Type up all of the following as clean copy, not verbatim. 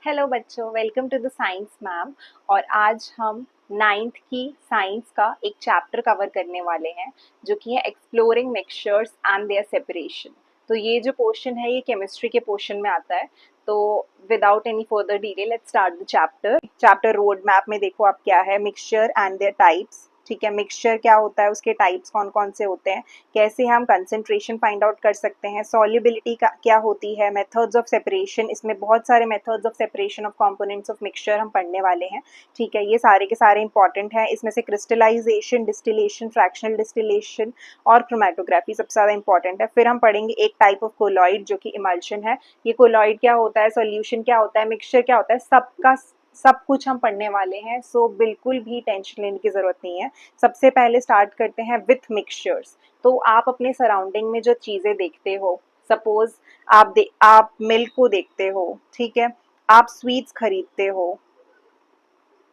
Hello बच्चों, welcome to the science ma'am. और आज हम नाइन्थ की साइंस का एक चैप्टर कवर करने वाले हैं जो कि है exploring mixtures and their separation. तो ये जो पोर्शन है ये केमिस्ट्री के पोर्शन में आता है। तो without any further delay let's start the chapter road map में देखो आप क्या है, मिक्सचर एंड देयर टाइप्स। ठीक है, मिक्सचर क्या होता है, उसके टाइप्स कौन कौन से होते हैं, कैसे हम कंसंट्रेशन फाइंड आउट कर सकते हैं, सॉल्युबिलिटी का क्या होती है, मेथड्स ऑफ सेपरेशन। इसमें बहुत सारे methods of separation of components of mixture हम पढ़ने वाले हैं। ठीक है, ये सारे के सारे इंपॉर्टेंट हैं। इसमें से क्रिस्टलाइजेशन, डिस्टिलेशन, फ्रैक्शनल डिस्टिलेशन और क्रोमेटोग्राफी सबसे ज़्यादा इंपॉर्टेंट है। फिर हम पढ़ेंगे एक टाइप ऑफ कोलॉइड जो कि इमल्शन है। ये कोलॉइड क्या होता है, सॉल्यूशन क्या होता है, मिक्सचर क्या होता है, सबका सब कुछ हम पढ़ने वाले हैं। सो बिल्कुल भी टेंशन लेने की ज़रूरत नहीं है। सबसे पहले स्टार्ट करते हैं विथ मिक्सचर्स। तो आप अपने सराउंडिंग में जो चीज़ें देखते हो, सपोज आप मिल्क को देखते हो, ठीक है, आप स्वीट्स खरीदते हो,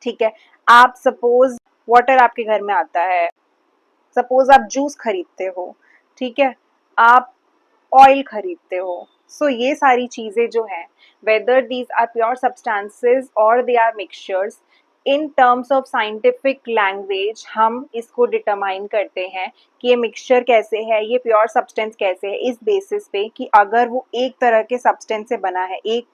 ठीक है, आप सपोज वाटर आपके घर में आता है, सपोज आप जूस खरीदते हो, ठीक है, आप ऑयल खरीदते हो। सो ये सारी चीज़ें जो हैं, whether these are pure substances और they are mixtures, in terms of scientific language हम इसको डिटरमाइन करते हैं कि ये मिक्सचर कैसे है, ये प्योर सब्सटेंस कैसे है, इस बेसिस पे कि अगर वो एक तरह के सब्सटेंस से बना है, एक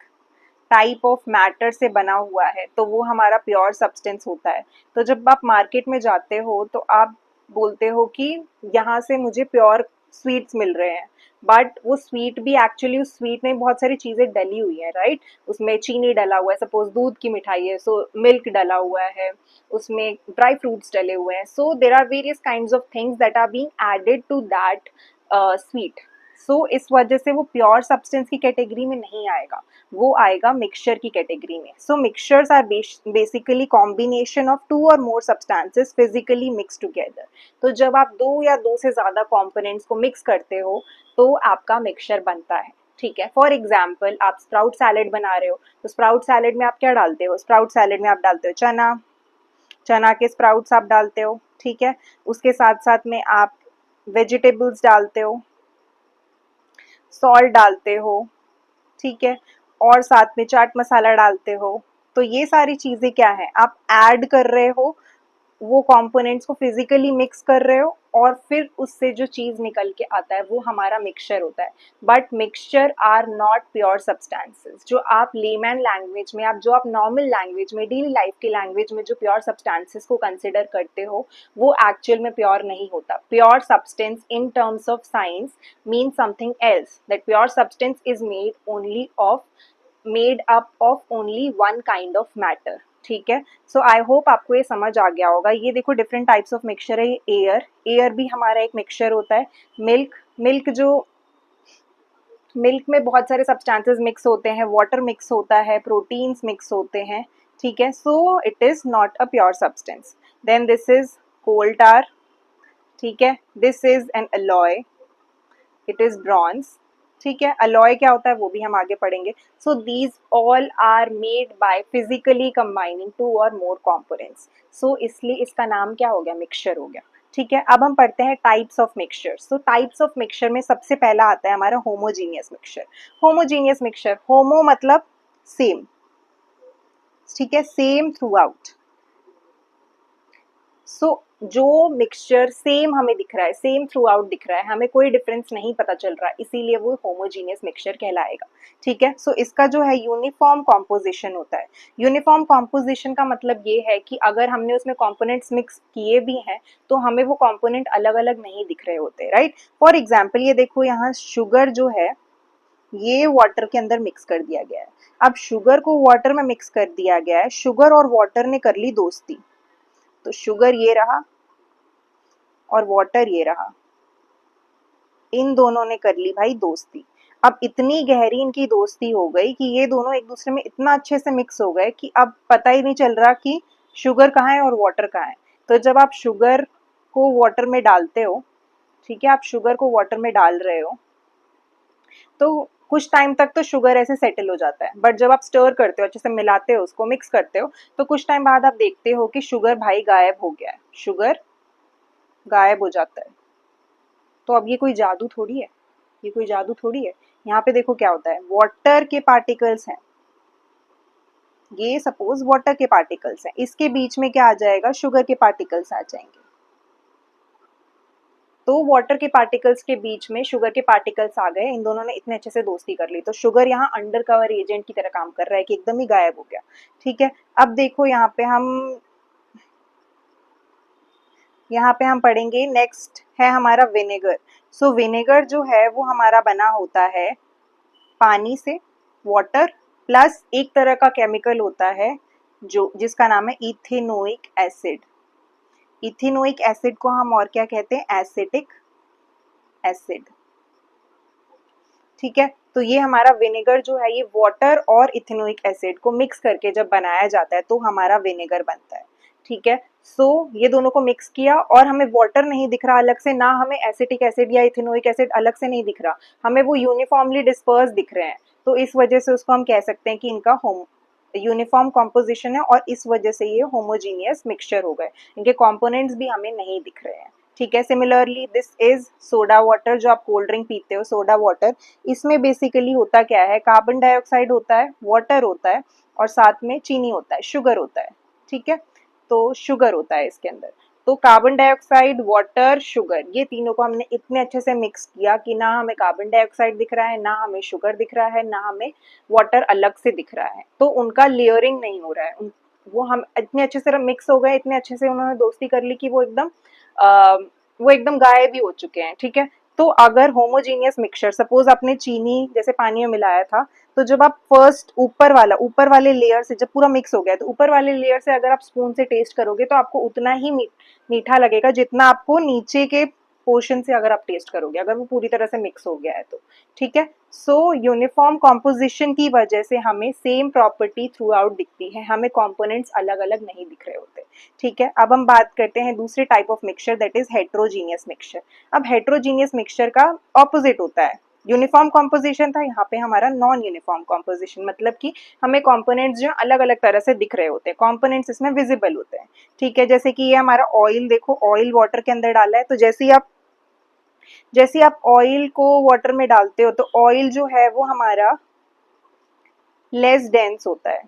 टाइप ऑफ मैटर से बना हुआ है, तो वो हमारा प्योर सब्सटेंस होता है। तो जब आप मार्केट में जाते हो तो आप बोलते हो कि यहाँ से मुझे प्योर स्वीट्स मिल रहे हैं, बट वो स्वीट भी एक्चुअली उस स्वीट में बहुत सारी चीज़ें डली हुई हैं, राइट। उसमें चीनी डला हुआ है, सपोज दूध की मिठाई है, सो मिल्क डला हुआ है, उसमें ड्राई फ्रूट्स डले हुए हैं। So there are various kind of things that are being added to that sweet. So इस वजह से वो प्योर सब्सटेंस की कैटेगरी में नहीं आएगा, वो आएगा मिक्सचर की कैटेगरी में। So mixtures are basically combination of two और more substances physically mix together. तो जब आप दो या दो से ज़्यादा कॉम्पोनेंट्स को मिक्स करते हो तो आपका मिक्सचर बनता है। ठीक है, फॉर एग्जाम्पल आप स्प्राउट सैलेड बना रहे हो, तो स्प्राउट सैलेड में आप क्या डालते हो, स्प्राउट सैलेड में आप डालते हो चना, चना के स्प्राउट्स आप डालते हो, ठीक है। उसके साथ साथ में आप वेजिटेबल्स डालते हो, सॉल्ट डालते हो, ठीक है, और साथ में चाट मसाला डालते हो। तो ये सारी चीज़ें क्या है, आप ऐड कर रहे हो, वो कंपोनेंट्स को फिजिकली मिक्स कर रहे हो, और फिर उससे जो चीज़ निकल के आता है वो हमारा मिक्सचर होता है। But mixture are not pure substances. जो आप लेमैन लैंग्वेज में, आप जो आप नॉर्मल लैंग्वेज में, डेली लाइफ की लैंग्वेज में जो प्योर सब्सटेंसेस को कंसिडर करते हो, वो एक्चुअल में प्योर नहीं होता। Pure substance in terms of science means something else, that pure substance is made up of only one kind of matter। ठीक है, सो आई होप आपको ये समझ आ गया होगा। ये देखो डिफरेंट टाइप्स ऑफ मिक्सचर है। एयर, एयर भी हमारा एक मिक्सचर होता है। मिल्क, मिल्क में बहुत सारे सब्सटेंसेस मिक्स होते हैं, वाटर मिक्स होता है, प्रोटीन्स मिक्स होते हैं, ठीक है। So it is not a pure substance. Then this is coal tar, ठीक है, this is an alloy, it is bronze, ठीक है। अलॉय क्या होता है वो भी हम आगे पढ़ेंगे। So these all are made by physically combining two और मोर कॉम्पोनेंट्स। सो इसलिए इसका नाम क्या हो गया, मिक्सचर हो गया। ठीक है, अब हम पढ़ते हैं types of mixture. So types of mixture में सबसे पहला आता है हमारा होमोजीनियस मिक्सचर। होमोजीनियस मिक्सचर, होमो मतलब सेम, ठीक है, सेम थ्रू आउट। सो जो मिक्सचर सेम हमें दिख रहा है, सेम थ्रू आउट दिख रहा है, हमें कोई डिफरेंस नहीं पता चल रहा है, इसीलिए वो होमोजीनियस मिक्सचर कहलाएगा। ठीक है, सो इसका जो है यूनिफॉर्म कॉम्पोजिशन होता है। यूनिफॉर्म कॉम्पोजिशन का मतलब ये है कि अगर हमने उसमें कॉम्पोनेंट्स मिक्स किए भी हैं तो हमें वो कॉम्पोनेंट अलग अलग नहीं दिख रहे होते, राइट। फॉर एग्जाम्पल ये देखो, यहाँ शुगर जो है ये वाटर के अंदर मिक्स कर दिया गया है। अब शुगर को वाटर में मिक्स कर दिया गया है, शुगर और वाटर ने कर ली दोस्ती, तो शुगर ये रहा और वाटर ये रहा, इन दोनों ने कर ली भाई दोस्ती। अब इतनी गहरी इनकी दोस्ती हो गई कि ये दोनों एक दूसरे में इतना अच्छे से मिक्स हो गए कि अब पता ही नहीं चल रहा कि शुगर कहाँ है और वाटर कहाँ है। तो जब आप शुगर को वाटर में डालते हो, ठीक है, आप शुगर को वाटर में डाल रहे हो, तो कुछ टाइम तक तो शुगर ऐसे सेटल हो जाता है, बट जब आप स्टर करते हो, अच्छे से मिलाते हो, उसको मिक्स करते हो, तो कुछ टाइम बाद आप देखते हो कि शुगर भाई गायब हो गया है, शुगर गायब हो जाता है। तो अब ये कोई जादू थोड़ी है, ये कोई जादू थोड़ी है। यहाँ पे देखो क्या होता है, वाटर के पार्टिकल्स हैं, ये सपोज वाटर के पार्टिकल्स हैं, इसके बीच में क्या आ जाएगा, शुगर के पार्टिकल्स आ जाएंगे। तो वाटर के पार्टिकल्स के बीच में शुगर के पार्टिकल्स आ गए, इन दोनों ने इतने अच्छे से दोस्ती कर ली, तो शुगर यहाँ अंडर कवर एजेंट की तरह काम कर रहा है कि एकदम ही गायब हो गया। ठीक है, अब देखो यहाँ पे हम पढ़ेंगे, नेक्स्ट है हमारा विनेगर। सो विनेगर जो है वो हमारा बना होता है पानी से, वाटर प्लस एक तरह का केमिकल होता है जो जिसका नाम है इथेनोइक एसिड। इथेनोइक एसिड को हम और क्या कहते हैं, एसिटिक एसिड। ठीक है, तो ये हमारा विनेगर जो है ये वाटर और इथेनोइक एसिड को मिक्स करके जब बनाया जाता है तो हमारा विनेगर बनता है। ठीक है, सो ये दोनों को मिक्स किया और हमें वाटर नहीं दिख रहा अलग से, ना हमें एसिटिक एसिड या इथेनोइक एसिड अलग से नहीं दिख रहा, हमें वो यूनिफॉर्मली डिस्पर्स दिख रहे हैं। तो इस वजह से उसको हम कह सकते हैं कि इनका यूनिफॉर्म कॉम्पोजिशन है और इस वजह से ये होमोजीनियस मिक्सचर हो गए, इनके कंपोनेंट्स भी हमें नहीं दिख रहे हैं। ठीक है, similarly this is soda water, जो आप कोल्ड ड्रिंक पीते हो सोडा वाटर, इसमें बेसिकली होता क्या है, कार्बन डाइऑक्साइड होता है, वाटर होता है और साथ में चीनी होता है, शुगर होता है। ठीक है, तो शुगर होता है इसके अंदर। तो कार्बन डाइऑक्साइड, वाटर, शुगर, ये तीनों को हमने इतने अच्छे से मिक्स किया कि ना हमें कार्बन डाइऑक्साइड दिख रहा है, ना हमें शुगर दिख रहा है, ना हमें वाटर अलग से दिख रहा है, तो उनका लेयरिंग नहीं हो रहा है। वो हम इतने अच्छे से मिक्स हो गए, इतने अच्छे से उन्होंने दोस्ती कर ली कि वो एकदम गायब ही हो चुके हैं। ठीक है, तो अगर होमोजीनियस मिक्सचर, सपोज आपने चीनी जैसे पानी में मिलाया था, तो जब आप फर्स्ट ऊपर वाले लेयर से जब पूरा मिक्स हो गया, तो ऊपर वाले लेयर से अगर आप स्पून से टेस्ट करोगे तो आपको उतना ही मीठा लगेगा जितना आपको नीचे के पोर्शन से अगर आप टेस्ट करोगे, अगर वो पूरी तरह से मिक्स हो गया है तो। ठीक है, सो यूनिफॉर्म कॉम्पोजिशन की वजह से हमें सेम प्रॉपर्टी थ्रू आउट दिखती है, हमें कॉम्पोनेंट्स अलग अलग नहीं दिख रहे होते। ठीक है, अब हम बात करते हैं दूसरे type of mixture, that is heterogeneous mixture. अब हेट्रोजीनियस मिक्सचर का ऑपोजिट होता है, यूनिफॉर्म कॉम्पोजिशन था, यहाँ पे हमारा नॉन यूनिफॉर्म कॉम्पोजिशन, मतलब कि हमें कंपोनेंट्स जो अलग अलग तरह से दिख रहे होते हैं, कंपोनेंट्स इसमें विजिबल होते हैं। ठीक है, जैसे कि ये हमारा ऑयल, देखो ऑयल वाटर के अंदर डाला है, तो जैसे ही आप ऑयल को वाटर में डालते हो तो ऑयल जो है वो हमारा लेस डेंस होता है।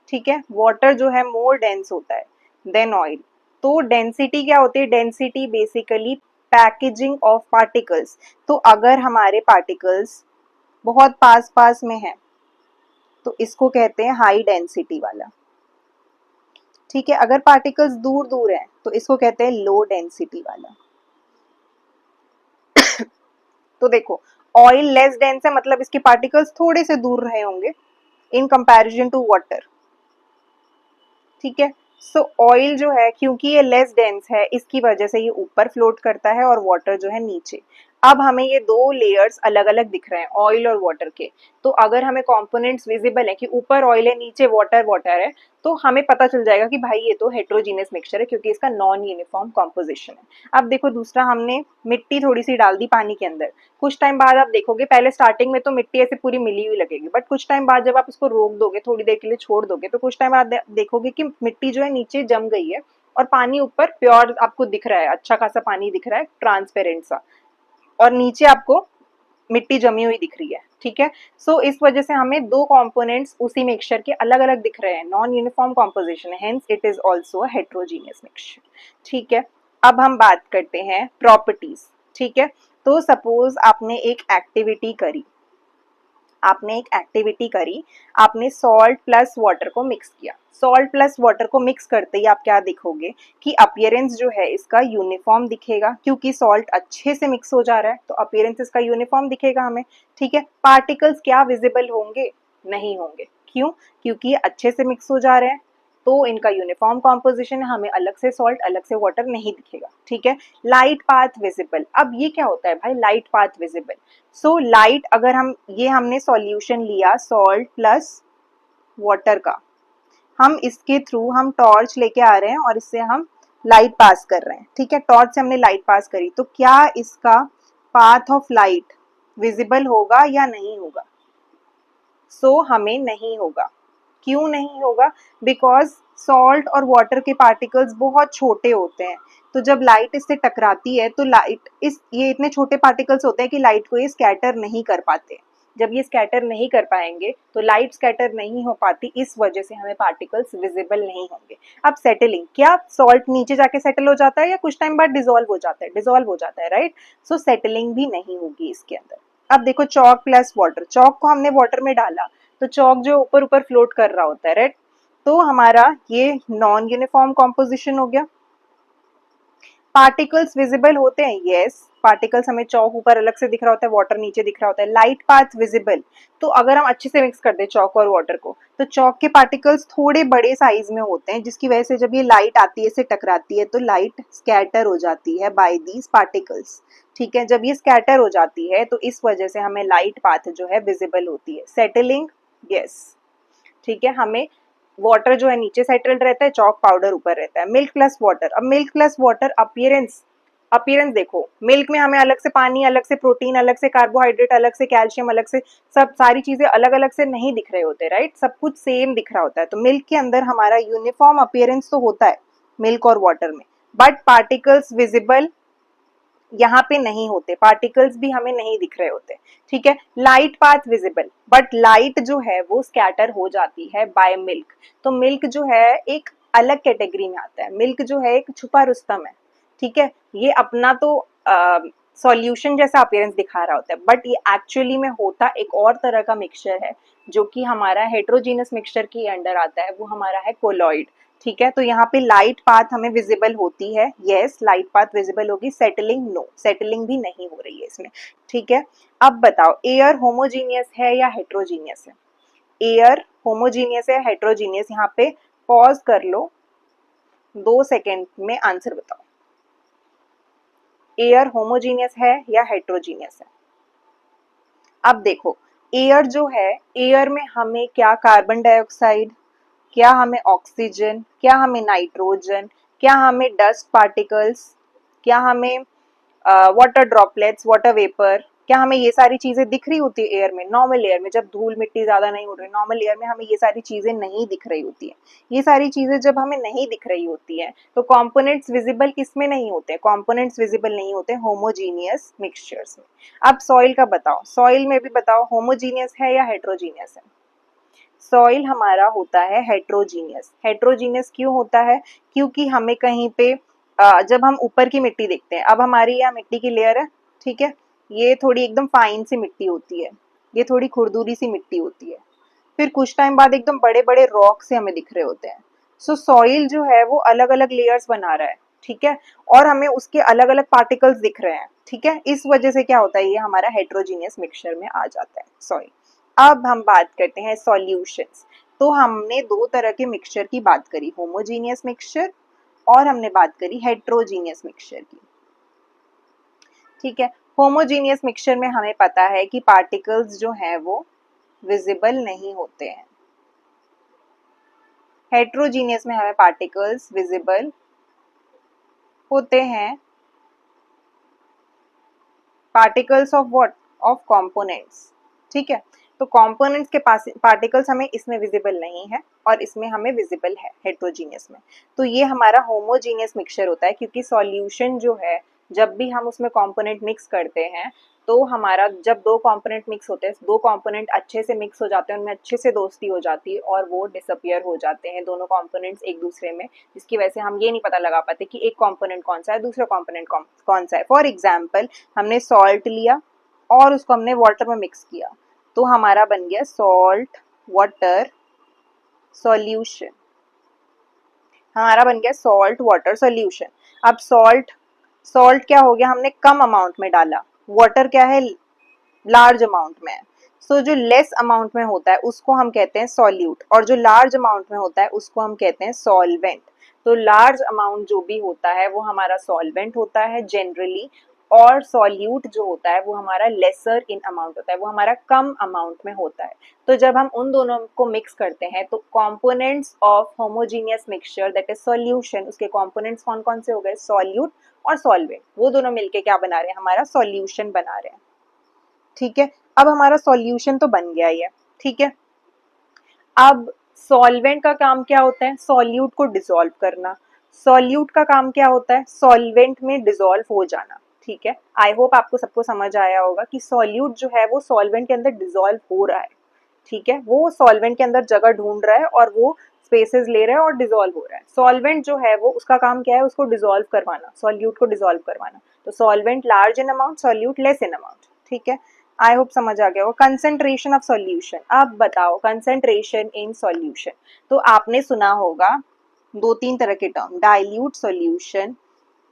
ठीक है, वाटर जो है मोर डेंस होता है देन ऑयल। तो डेंसिटी क्या होती है, density basically packaging of particles. तो अगर हमारे पार्टिकल्स बहुत पास पास में है तो इसको कहते हैं हाई डेंसिटी वाला। ठीक है, अगर पार्टिकल्स दूर दूर हैं तो इसको कहते हैं लो डेंसिटी वाला। तो देखो, ऑयल लेस डेंस है, मतलब इसके पार्टिकल्स थोड़े से दूर रहे होंगे इन कंपैरिजन टू वाटर। ठीक है, सो ऑयल जो है क्योंकि ये लेस डेंस है, इसकी वजह से ये ऊपर फ्लोट करता है और वाटर जो है नीचे। अब हमें ये दो लेयर्स अलग अलग दिख रहे हैं, ऑयल और वाटर के। तो अगर हमें कंपोनेंट्स विजिबल है कि ऊपर ऑयल है नीचे वाटर वाटर है, तो हमें पता चल जाएगा कि भाई ये तो हेट्रोजीनियस मिक्सचर है, क्योंकि इसका नॉन यूनिफॉर्म कॉम्पोजिशन है। अब देखो दूसरा, हमने मिट्टी थोड़ी सी डाल दी पानी के अंदर, कुछ टाइम बाद आप देखोगे, पहले स्टार्टिंग में तो मिट्टी ऐसे पूरी मिली हुई लगेगी, बट कुछ टाइम बाद जब आप उसको रोक दोगे, थोड़ी देर के लिए छोड़ दोगे, तो कुछ टाइम बाद देखोगे कि मिट्टी जो है नीचे जम गई है और पानी ऊपर प्योर आपको दिख रहा है, अच्छा खासा पानी दिख रहा है, ट्रांसपेरेंट सा, और नीचे आपको मिट्टी जमी हुई दिख रही है। ठीक है, सो इस वजह से हमें दो कंपोनेंट्स उसी मिक्सचर के अलग अलग दिख रहे हैं, नॉन यूनिफॉर्म कॉम्पोजिशन है, hence it is also heterogeneous mixture. ठीक है, अब हम बात करते हैं प्रॉपर्टीज। ठीक है, तो सपोज आपने एक एक्टिविटी करी, आपने सॉल्ट प्लस वाटर को मिक्स किया। सॉल्ट प्लस वाटर को मिक्स करते ही आप क्या देखोगे कि अपीयरेंस जो है इसका यूनिफॉर्म दिखेगा, क्योंकि सॉल्ट अच्छे से मिक्स हो जा रहा है तो अपीयरेंस इसका यूनिफॉर्म दिखेगा हमें। ठीक है, पार्टिकल्स क्या विजिबल होंगे, नहीं होंगे, क्यों, क्योंकि ये अच्छे से मिक्स हो जा रहे हैं, तो इनका यूनिफॉर्म कॉम्पोजिशन है, हमें अलग से सॉल्ट अलग से वाटर नहीं दिखेगा। ठीक है, लाइट पाथ विजिबल। अब ये क्या होता है भाई, light path visible. So light, अगर हमने सॉल्यूशन लिया सॉल्ट प्लस वाटर का, हम इसके थ्रू हम टॉर्च लेके आ रहे हैं और इससे हम लाइट पास कर रहे हैं। ठीक है, टॉर्च से हमने लाइट पास करी, तो क्या इसका पाथ ऑफ लाइट विजिबल होगा या नहीं होगा, सो हमें नहीं होगा। क्यों नहीं होगा, बिकॉज सॉल्ट और वाटर के पार्टिकल्स बहुत छोटे होते हैं, तो जब लाइट इससे टकराती है तो लाइट ये इतने छोटे पार्टिकल्स होते हैं कि लाइट को ये स्कैटर नहीं कर पाते। जब ये स्कैटर नहीं कर पाएंगे तो लाइट स्कैटर नहीं हो पाती, इस वजह से हमें पार्टिकल्स विजिबल नहीं होंगे। अब सेटलिंग, क्या सॉल्ट नीचे जाके सेटल हो जाता है या कुछ टाइम बाद डिसॉल्व हो जाता है? डिसॉल्व हो जाता है, राइट। सो सेटलिंग भी नहीं होगी इसके अंदर। अब देखो चॉक प्लस वाटर, चॉक को हमने वाटर में डाला तो चॉक जो ऊपर ऊपर फ्लोट कर रहा होता है, राइट। तो हमारा ये नॉन यूनिफॉर्म कॉम्पोजिशन हो गया। पार्टिकल्स विजिबल होते हैं, यस। पार्टिकल्स हमें चौक ऊपर अलग से दिख रहा होता है, वाटर नीचे दिख रहा होता है। लाइट पाथ विजिबल, तो अगर हम अच्छे से मिक्स कर दें चौक और वाटर को तो चौक के पार्टिकल्स थोड़े बड़े साइज में होते हैं, जिसकी वजह से जब ये लाइट आती है इसे टकराती है तो लाइट स्कैटर हो जाती है बाय दीज पार्टिकल्स। ठीक है, जब ये स्कैटर हो जाती है तो इस वजह से हमें लाइट पाथ जो है विजिबल होती है। Settling, yes. ठीक है, हमें वाटर जो है नीचे सेटल्ड रहता है, चॉक पाउडर ऊपर रहता है। मिल्क प्लस वाटर, अब milk plus water appearance, appearance देखो, मिल्क में हमें अलग से पानी, अलग से प्रोटीन, अलग से कार्बोहाइड्रेट, अलग से कैल्शियम, अलग से सब सारी चीजें अलग अलग से नहीं दिख रहे होते, राइट। सब कुछ सेम दिख रहा होता है। तो मिल्क के अंदर हमारा यूनिफॉर्म अपीयरेंस तो होता है मिल्क और वाटर में, बट पार्टिकल्स विजिबल यहाँ पे नहीं होते, पार्टिकल्स भी हमें नहीं दिख रहे होते। ठीक है, light path visible, but light जो है वो स्कैटर हो जाती है बाय मिल्क। तो मिल्क जो है एक अलग कैटेगरी में आता है, मिल्क जो है एक छुपा रुस्तम है। ठीक है, ये अपना तो सॉल्यूशन जैसा अपीयरेंस दिखा रहा होता है, बट ये एक्चुअली में होता एक और तरह का मिक्सचर है जो कि हमारा हेट्रोजीनस मिक्सचर के अंडर आता है, वो हमारा है कोलॉइड। ठीक है, तो यहाँ पे लाइट पाथ हमें विजिबल होती है, यस, लाइट पाथ विजिबल होगी। सेटलिंग, नो, सेटलिंग भी नहीं हो रही है इसमें। ठीक है, अब बताओ एयर होमोजीनियस है या हेट्रोजीनियस है? एयर होमोजीनियस है, हेट्रोजीनियस? यहाँ पे पॉज कर लो, 2 सेकेंड में आंसर बताओ। एयर होमोजीनियस है या हेट्रोजीनियस है? अब देखो, एयर जो है, एयर में हमें क्या कार्बन डाइऑक्साइड, क्या हमें ऑक्सीजन, क्या हमें नाइट्रोजन, क्या हमें डस्ट पार्टिकल्स, क्या हमें वाटर ड्रॉपलेट्स, वाटर वेपर, क्या हमें ये सारी चीजें दिख रही होती है एयर में? नॉर्मल एयर में जब धूल मिट्टी ज्यादा नहीं उड़ रही, नॉर्मल एयर में हमें ये सारी चीजें नहीं दिख रही होती है। ये सारी चीजें जब हमें नहीं दिख रही होती है तो कंपोनेंट्स विजिबल किसमें नहीं होते? कंपोनेंट्स विजिबल नहीं होते होमोजीनियस मिक्सचर्स में। अब सॉइल का बताओ, सॉइल में भी बताओ होमोजीनियस है या हेट्रोजीनियस है? सॉइल हमारा होता है हेट्रोजीनियस। हेट्रोजीनियस क्यों होता है? क्योंकि हमें कहीं पे जब हम ऊपर की मिट्टी देखते हैं, अब हमारी यहाँ मिट्टी की लेयर है, ठीक है, ये थोड़ी एकदम फाइन सी मिट्टी होती है, ये थोड़ी खुरदुरी सी मिट्टी होती है, फिर कुछ टाइम बाद एकदम बड़े बड़े रॉक से हमें दिख रहे होते हैं। सो सॉइल जो है वो अलग अलग लेयर्स बना रहा है, ठीक है, और हमें उसके अलग अलग पार्टिकल्स दिख रहे हैं। ठीक है, इस वजह से क्या होता है, ये हमारा हेट्रोजीनियस मिक्सचर में आ जाता है सॉइल। अब हम बात करते हैं सॉल्यूशंस। तो हमने दो तरह के मिक्सचर की बात करी, होमोजीनियस मिक्सचर और हमने बात करी हेट्रोजीनियस मिक्सचर की। ठीक है, होमोजीनियस मिक्सचर में हमें पता है कि पार्टिकल्स जो हैं वो विजिबल नहीं होते हैं। हेट्रोजीनियस में हमें पार्टिकल्स विजिबल होते हैं। Particles of what? Of components. ठीक है, तो कंपोनेंट्स के पास पार्टिकल्स हमें इसमें विजिबल नहीं है और इसमें हमें विजिबल है हेट्रोजीनियस में। तो ये हमारा होमोजीनियस मिक्सचर होता है, क्योंकि सॉल्यूशन जो है जब भी हम उसमें कंपोनेंट मिक्स करते हैं तो हमारा जब दो कंपोनेंट मिक्स होते हैं, दो कंपोनेंट अच्छे से मिक्स हो जाते हैं, उनमें अच्छे से दोस्ती हो जाती है और वो डिसअपियर हो जाते हैं दोनों कंपोनेंट्स एक दूसरे में, जिसकी वजह से हम ये नहीं पता लगा पाते कि एक कंपोनेंट कौन सा है, दूसरा कंपोनेंट कौन सा है। फॉर एग्जाम्पल, हमने सॉल्ट लिया और उसको हमने वाटर में मिक्स किया तो हमारा बन गया सॉल्ट वाटर सॉल्यूशन। हमारा बन गया सॉल्ट वाटर सॉल्यूशन। अब सॉल्ट, सॉल्ट क्या हो गया, हमने कम अमाउंट में डाला, वाटर क्या है, लार्ज अमाउंट में है। सो जो लेस अमाउंट में होता है उसको हम कहते हैं सॉल्यूट, और जो लार्ज अमाउंट में होता है उसको हम कहते हैं सॉल्वेंट। तो लार्ज अमाउंट जो भी होता है वो हमारा सॉल्वेंट होता है जनरली, और सॉल्यूट जो होता है वो हमारा लेसर इन अमाउंट होता है, वो हमारा कम अमाउंट में होता है। तो जब हम उन दोनों को मिक्स करते हैं तो components of homogeneous mixture that is solution, उसके कंपोनेंट्स कौन कौन से हो गए, सॉल्यूट और सॉल्वेंट, वो दोनों मिलके क्या बना रहे हैं, हमारा सॉल्यूशन बना रहे हैं। ठीक है, अब हमारा सॉल्यूशन तो बन गया ही है। ठीक है, अब सॉल्वेंट का काम क्या होता है, सॉल्यूट को डिसॉल्व करना। सॉल्यूट का काम क्या होता है, सॉल्वेंट में डिसॉल्व हो जाना। ठीक है, आई होप आपको सबको समझ आया होगा कि सॉल्यूट जो है वो सॉल्वेंट के अंदर डिसॉल्व हो रहा है, ठीक है, वो सॉल्वेंट के अंदर जगह ढूंढ रहा है और वो स्पेसेस ले रहा है और डिसॉल्व हो रहा है। सॉल्वेंट जो है वो उसका काम क्या है, उसको डिसॉल्व करवाना, सॉल्यूट को डिसॉल्व करवाना। तो solvent large in amount, solute less in amount, ठीक है, आई होप समझ आ गया हो। कंसेंट्रेशन ऑफ सॉल्यूशन, अब बताओ कंसेंट्रेशन इन सॉल्यूशन, तो आपने सुना होगा दो तीन तरह के term, dilute solution,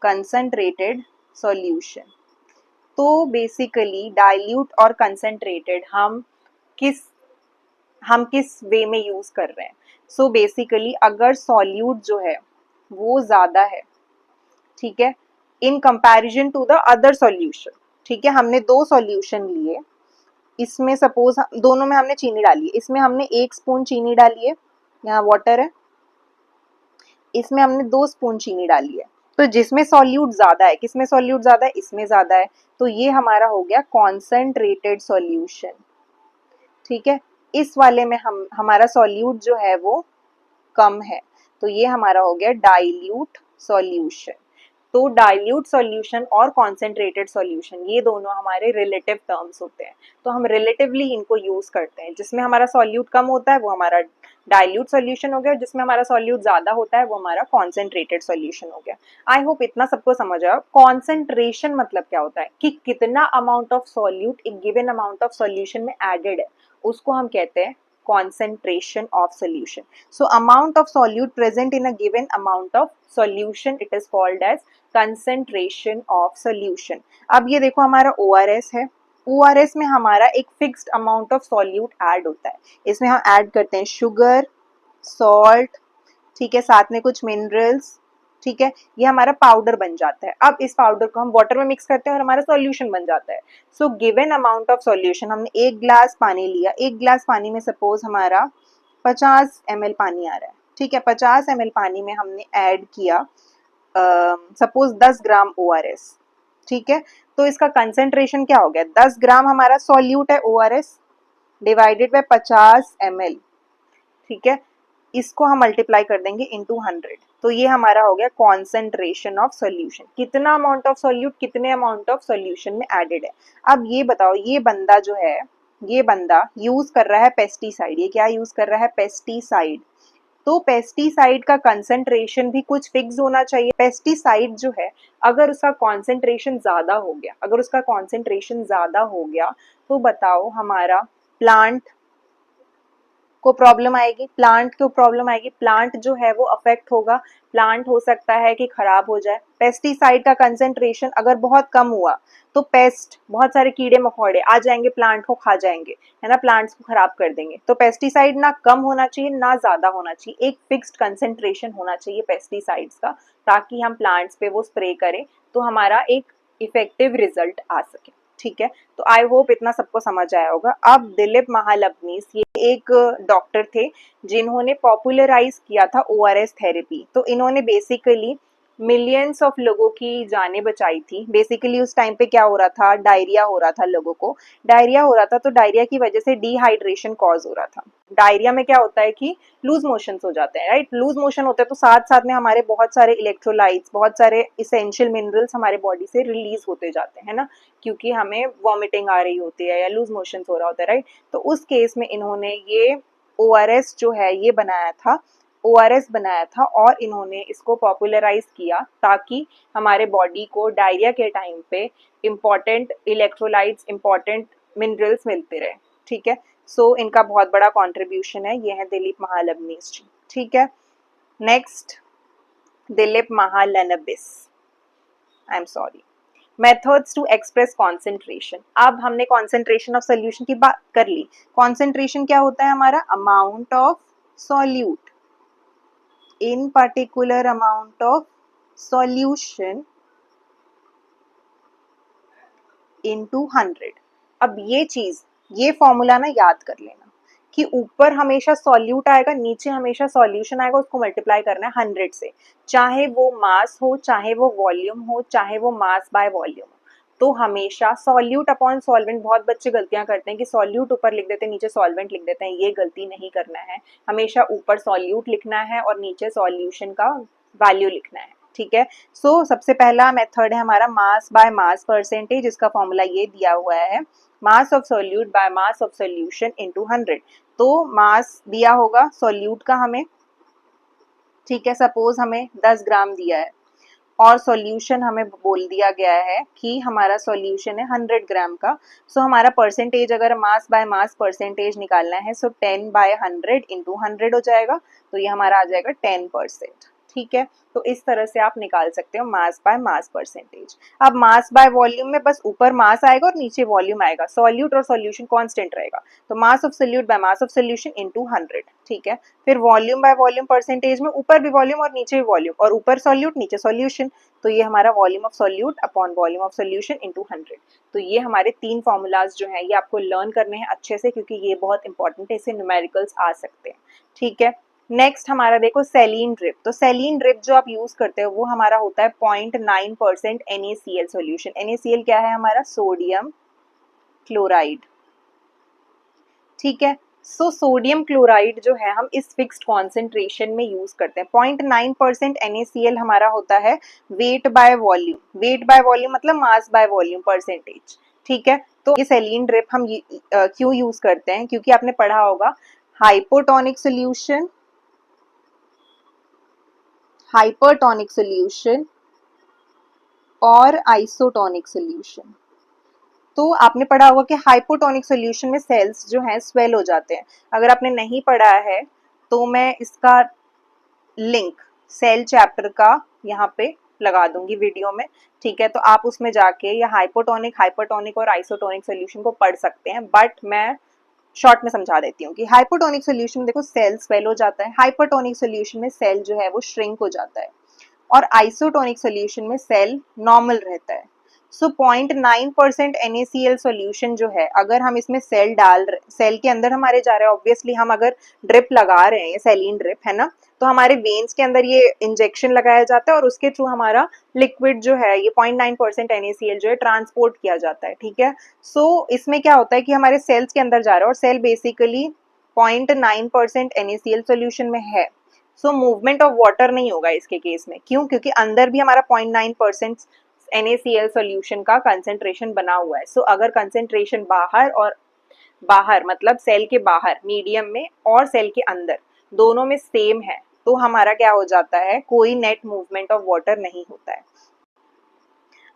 concentrated solution. तो बेसिकली डाइल्यूट और कंसेंट्रेटेड हम किस वे में यूज कर रहे हैं। सो बेसिकली अगर सॉल्यूट जो है वो ज्यादा है, ठीक है, in comparison to the other solution, ठीक है, हमने दो सॉल्यूशन लिए, इसमें सपोज दोनों में हमने चीनी डाली है, इसमें हमने 1 स्पून चीनी डाली है, यहाँ वाटर है, इसमें हमने 2 स्पून चीनी डाली है। तो जिसमें सॉल्यूट ज्यादा है, किसमें सॉल्यूट ज्यादा है, इसमें ज्यादा है, तो ये हमारा हो गया कॉन्सेंट्रेटेड सॉल्यूशन, ठीक है। इस वाले में हमारा सॉल्यूट जो है वो कम है, तो ये हमारा हो गया डाइल्यूट सॉल्यूशन। तो डाइल्यूट सॉल्यूशन और कॉन्सेंट्रेटेड सॉल्यूशन ये दोनों हमारे रिलेटिव टर्म्स होते हैं, तो हम रिलेटिवली इनको यूज करते हैं। जिसमें हमारा सॉल्यूट कम होता है वो हमारा डाइल्यूट सॉल्यूशन हो गया, जिसमें हमारा सॉल्यूट ज्यादा होता है वो हमारा कॉन्सेंट्रेटेड सॉल्यूशन हो गया। आई होप इतना सबको समझ आया। कॉन्सेंट्रेशन मतलब क्या होता है कि कितना अमाउंट ऑफ सॉल्यूट एक गिवन अमाउंट ऑफ सॉल्यूशन में एडेड है, उसको हम कहते हैं concentration of solution. So amount of solute present in a given amount of solution, it is called as concentration of solution. अब ये देखो हमारा ORS है, ORS में हमारा एक fixed amount of solute add होता है, इसमें हम ऐड करते हैं शुगर, सॉल्ट, ठीक है, साथ में कुछ मिनरल्स, ठीक है, ये हमारा पाउडर बन जाता है। अब इस पाउडर को हम वाटर में मिक्स करते हैं और हमारा सॉल्यूशन बन जाता है। So given amount of solution, हमने 1 ग्लास पानी लिया, 1 ग्लास पानी में सपोज हमारा 50 ml पानी आ रहा है, ठीक है, 50 ml पानी में हमने ऐड किया सपोज 10 ग्राम ORS, ठीक है, तो इसका कंसेंट्रेशन क्या हो गया, 10 ग्राम हमारा सॉल्यूट है ORS डिवाइडेड बाय 50 ml, ठीक है, इसको हम मल्टीप्लाई कर देंगे इनटू 100, तो ये हमारा हो गया कॉन्सेंट्रेशन ऑफ सॉल्यूशन, कितना अमाउंट ऑफ सॉल्यूट कितने अमाउंट ऑफ सॉल्यूशन में एडेड है। अब ये बताओ, ये बंदा जो है, ये बंदा यूज कर रहा है पेस्टिसाइड, ये क्या यूज कर रहा है, पेस्टिसाइड। तो पेस्टिसाइड का कंसेंट्रेशन भी कुछ फिक्स होना चाहिए। पेस्टिसाइड जो है अगर उसका कॉन्सेंट्रेशन ज्यादा हो गया, अगर उसका कॉन्सेंट्रेशन ज्यादा हो गया तो बताओ हमारा प्लांट को प्रॉब्लम आएगी, प्लांट को प्रॉब्लम आएगी, प्लांट जो है वो अफेक्ट होगा, प्लांट हो सकता है कि खराब हो जाए। पेस्टिसाइड का कंसेंट्रेशन अगर बहुत कम हुआ तो पेस्ट, बहुत सारे कीड़े मकोड़े आ जाएंगे, प्लांट को खा जाएंगे, है ना, प्लांट्स को खराब कर देंगे। तो पेस्टिसाइड ना कम होना चाहिए ना ज्यादा होना चाहिए, एक फिक्स्ड कंसेंट्रेशन होना चाहिए पेस्टिसाइड्स का, ताकि हम प्लांट्स पे वो स्प्रे करें तो हमारा एक इफेक्टिव रिजल्ट आ सके, ठीक है। तो आई होप इतना सबको समझ आया होगा। अब दिलीप महालनोबिस ये एक डॉक्टर थे जिन्होंने पॉपुलराइज किया था ORS थेरेपी। तो इन्होंने बेसिकली मिलियंस ऑफ लोगों की जानें बचाई थी। बेसिकली उस टाइम पे क्या हो रहा था, डायरिया हो रहा था, लोगों को डायरिया हो रहा था, तो डायरिया की वजह से डिहाइड्रेशन कॉज हो रहा था। डायरिया में क्या होता है कि लूज मोशंस हो जाते हैं, राइट, लूज मोशन होते हैं तो साथ साथ में हमारे बहुत सारे इलेक्ट्रोलाइट्स, बहुत सारे इसेंशियल मिनरल्स हमारे बॉडी से रिलीज होते जाते हैं ना, क्योंकि हमें वॉमिटिंग आ रही होती है या लूज मोशंस हो रहा होता है, राइट। तो उस केस में इन्होंने ये ORS जो है ये बनाया था, ORS बनाया था और इन्होंने इसको पॉपुलराइज किया ताकि हमारे बॉडी को डायरिया के टाइम पे इम्पॉर्टेंट इलेक्ट्रोलाइट्स, इम्पॉर्टेंट मिनरल्स मिलते रहे, ठीक है। सो इनका बहुत बड़ा कॉन्ट्रीब्यूशन है, ये है दिलीप महालनोबिस जी, ठीक है। Next, Dilip Mahalanobis, I am sorry. Methods to express concentration, अब हमने कॉन्सेंट्रेशन ऑफ सोल्यूशन की बात कर ली। कॉन्सेंट्रेशन क्या होता है हमारा, amount of solute in particular amount of solution into 100। अब ये चीज, ये फॉर्मूला ना याद कर लेना कि ऊपर हमेशा सॉल्यूट आएगा, नीचे हमेशा सॉल्यूशन आएगा, उसको मल्टीप्लाई करना है 100 से, चाहे वो मास हो, चाहे वो वॉल्यूम हो, चाहे वो मास बाय वॉल्यूम हो। तो हमेशा सॉल्यूट अपॉन सॉल्वेंट, बहुत बच्चे गलतियां करते हैं कि सॉल्यूट ऊपर लिख देते हैं नीचे सॉल्वेंट लिख देते हैं, ये गलती नहीं करना है। हमेशा ऊपर सॉल्यूट लिखना है और नीचे सॉल्यूशन का वैल्यू लिखना है, ठीक है। सो सबसे पहला मेथड है हमारा मास बाय मास परसेंटेज, इसका फॉर्मूला ये दिया हुआ है, mass of solute by mass of solution into 100। तो मास दिया होगा सोल्यूट का हमें, ठीक है, सपोज हमें 10 ग्राम दिया है और सॉल्यूशन हमें बोल दिया गया है कि हमारा सॉल्यूशन है 100 ग्राम का। सो हमारा परसेंटेज अगर मास बाय मास परसेंटेज निकालना है, सो 10 बाय 100 इंटू 100 हो जाएगा, तो ये हमारा आ जाएगा 10%। ठीक है, तो इस तरह से आप निकाल सकते हो मास बाय मास परसेंटेज। अब मास बाय वॉल्यूम में बस ऊपर मास आएगा और नीचे वॉल्यूम आएगा, सॉल्यूट और सॉल्यूशन कांस्टेंट रहेगा, तो mass of solute by mass of solution into 100। ठीक है, फिर वॉल्यूम बाय वॉल्यूम परसेंटेज में ऊपर भी वॉल्यूम और नीचे भी वॉल्यूम, और ऊपर सॉल्यूट नीचे सॉल्यूशन, तो ये हमारा volume of solute upon volume of solution into 100। तो ये हमारे 3 फॉर्मूलाज जो है ये आपको लर्न करने हैं अच्छे से, क्योंकि ये बहुत इंपॉर्टेंट है, इससे न्यूमेरिकल्स आ सकते हैं। ठीक है, नेक्स्ट हमारा देखो सेलीन ड्रिप। तो सेलीन ड्रिप जो आप यूज करते हो वो हमारा होता है 0.9% NaCl सॉल्यूशन। NaCl क्या है हमारा, सोडियम क्लोराइड। ठीक है, सो सोडियम क्लोराइड जो है हम इस फिक्स्ड कॉन्सेंट्रेशन में यूज करते हैं। 0.9% NaCl हमारा होता है weight by volume. Weight by volume मतलब मास बाय वॉल्यूम परसेंटेज। ठीक है, तो ये सेलीन ड्रिप हम क्यों यूज करते हैं, क्योंकि आपने पढ़ा होगा हाइपोटोनिक सोल्यूशन, हाइपरटोनिक सोल्यूशन और आइसोटोनिक सोल्यूशन। तो आपने पढ़ा होगा कि हाइपोटोनिक सोल्यूशन में सेल्स जो हैं स्वेल हो जाते हैं। अगर आपने नहीं पढ़ा है तो मैं इसका लिंक सेल चैप्टर का यहाँ पे लगा दूंगी वीडियो में। ठीक है, तो आप उसमें जाके या हाइपोटोनिक, हाइपरटोनिक और आइसोटोनिक सोल्यूशन को पढ़ सकते हैं, बट मैं शॉर्ट में समझा देती हूँ कि हाइपोटोनिक सोल्यूशन देखो सेल स्वेल हो जाता है, हाइपरटोनिक सोल्यूशन में सेल जो है वो श्रिंक हो जाता है, और आइसोटोनिक सोल्यूशन में सेल नॉर्मल रहता है। सो 0.9% NaCl सोल्यूशन जो है, अगर हम इसमें सेल डाल रहे, सेल के अंदर हमारे जा रहे हैं, ऑब्वियसली हम अगर ड्रिप लगा रहे हैं, ये सेलिन ड्रिप है ना, तो हमारे वेन्स के अंदर ये इंजेक्शन लगाया जाता है और उसके थ्रू हमारा लिक्विड जो है ये 0.9% NaCl जो है ट्रांसपोर्ट किया जाता है। ठीक है, सो इसमें क्या होता है कि हमारे सेल्स के अंदर जा रहा है और सेल बेसिकली 0.9% NaCl सोल्यूशन में है। सो मूवमेंट ऑफ वाटर नहीं होगा इसके केस में, क्यों, क्योंकि अंदर भी हमारा 0.9% NaCl सोल्यूशन का कंसेंट्रेशन बना हुआ है। सो अगर कंसेंट्रेशन बाहर और बाहर मतलब सेल के बाहर मीडियम में और सेल के अंदर दोनों में सेम है, तो हमारा क्या हो जाता है, कोई नेट मूवमेंट ऑफ वाटर नहीं होता है।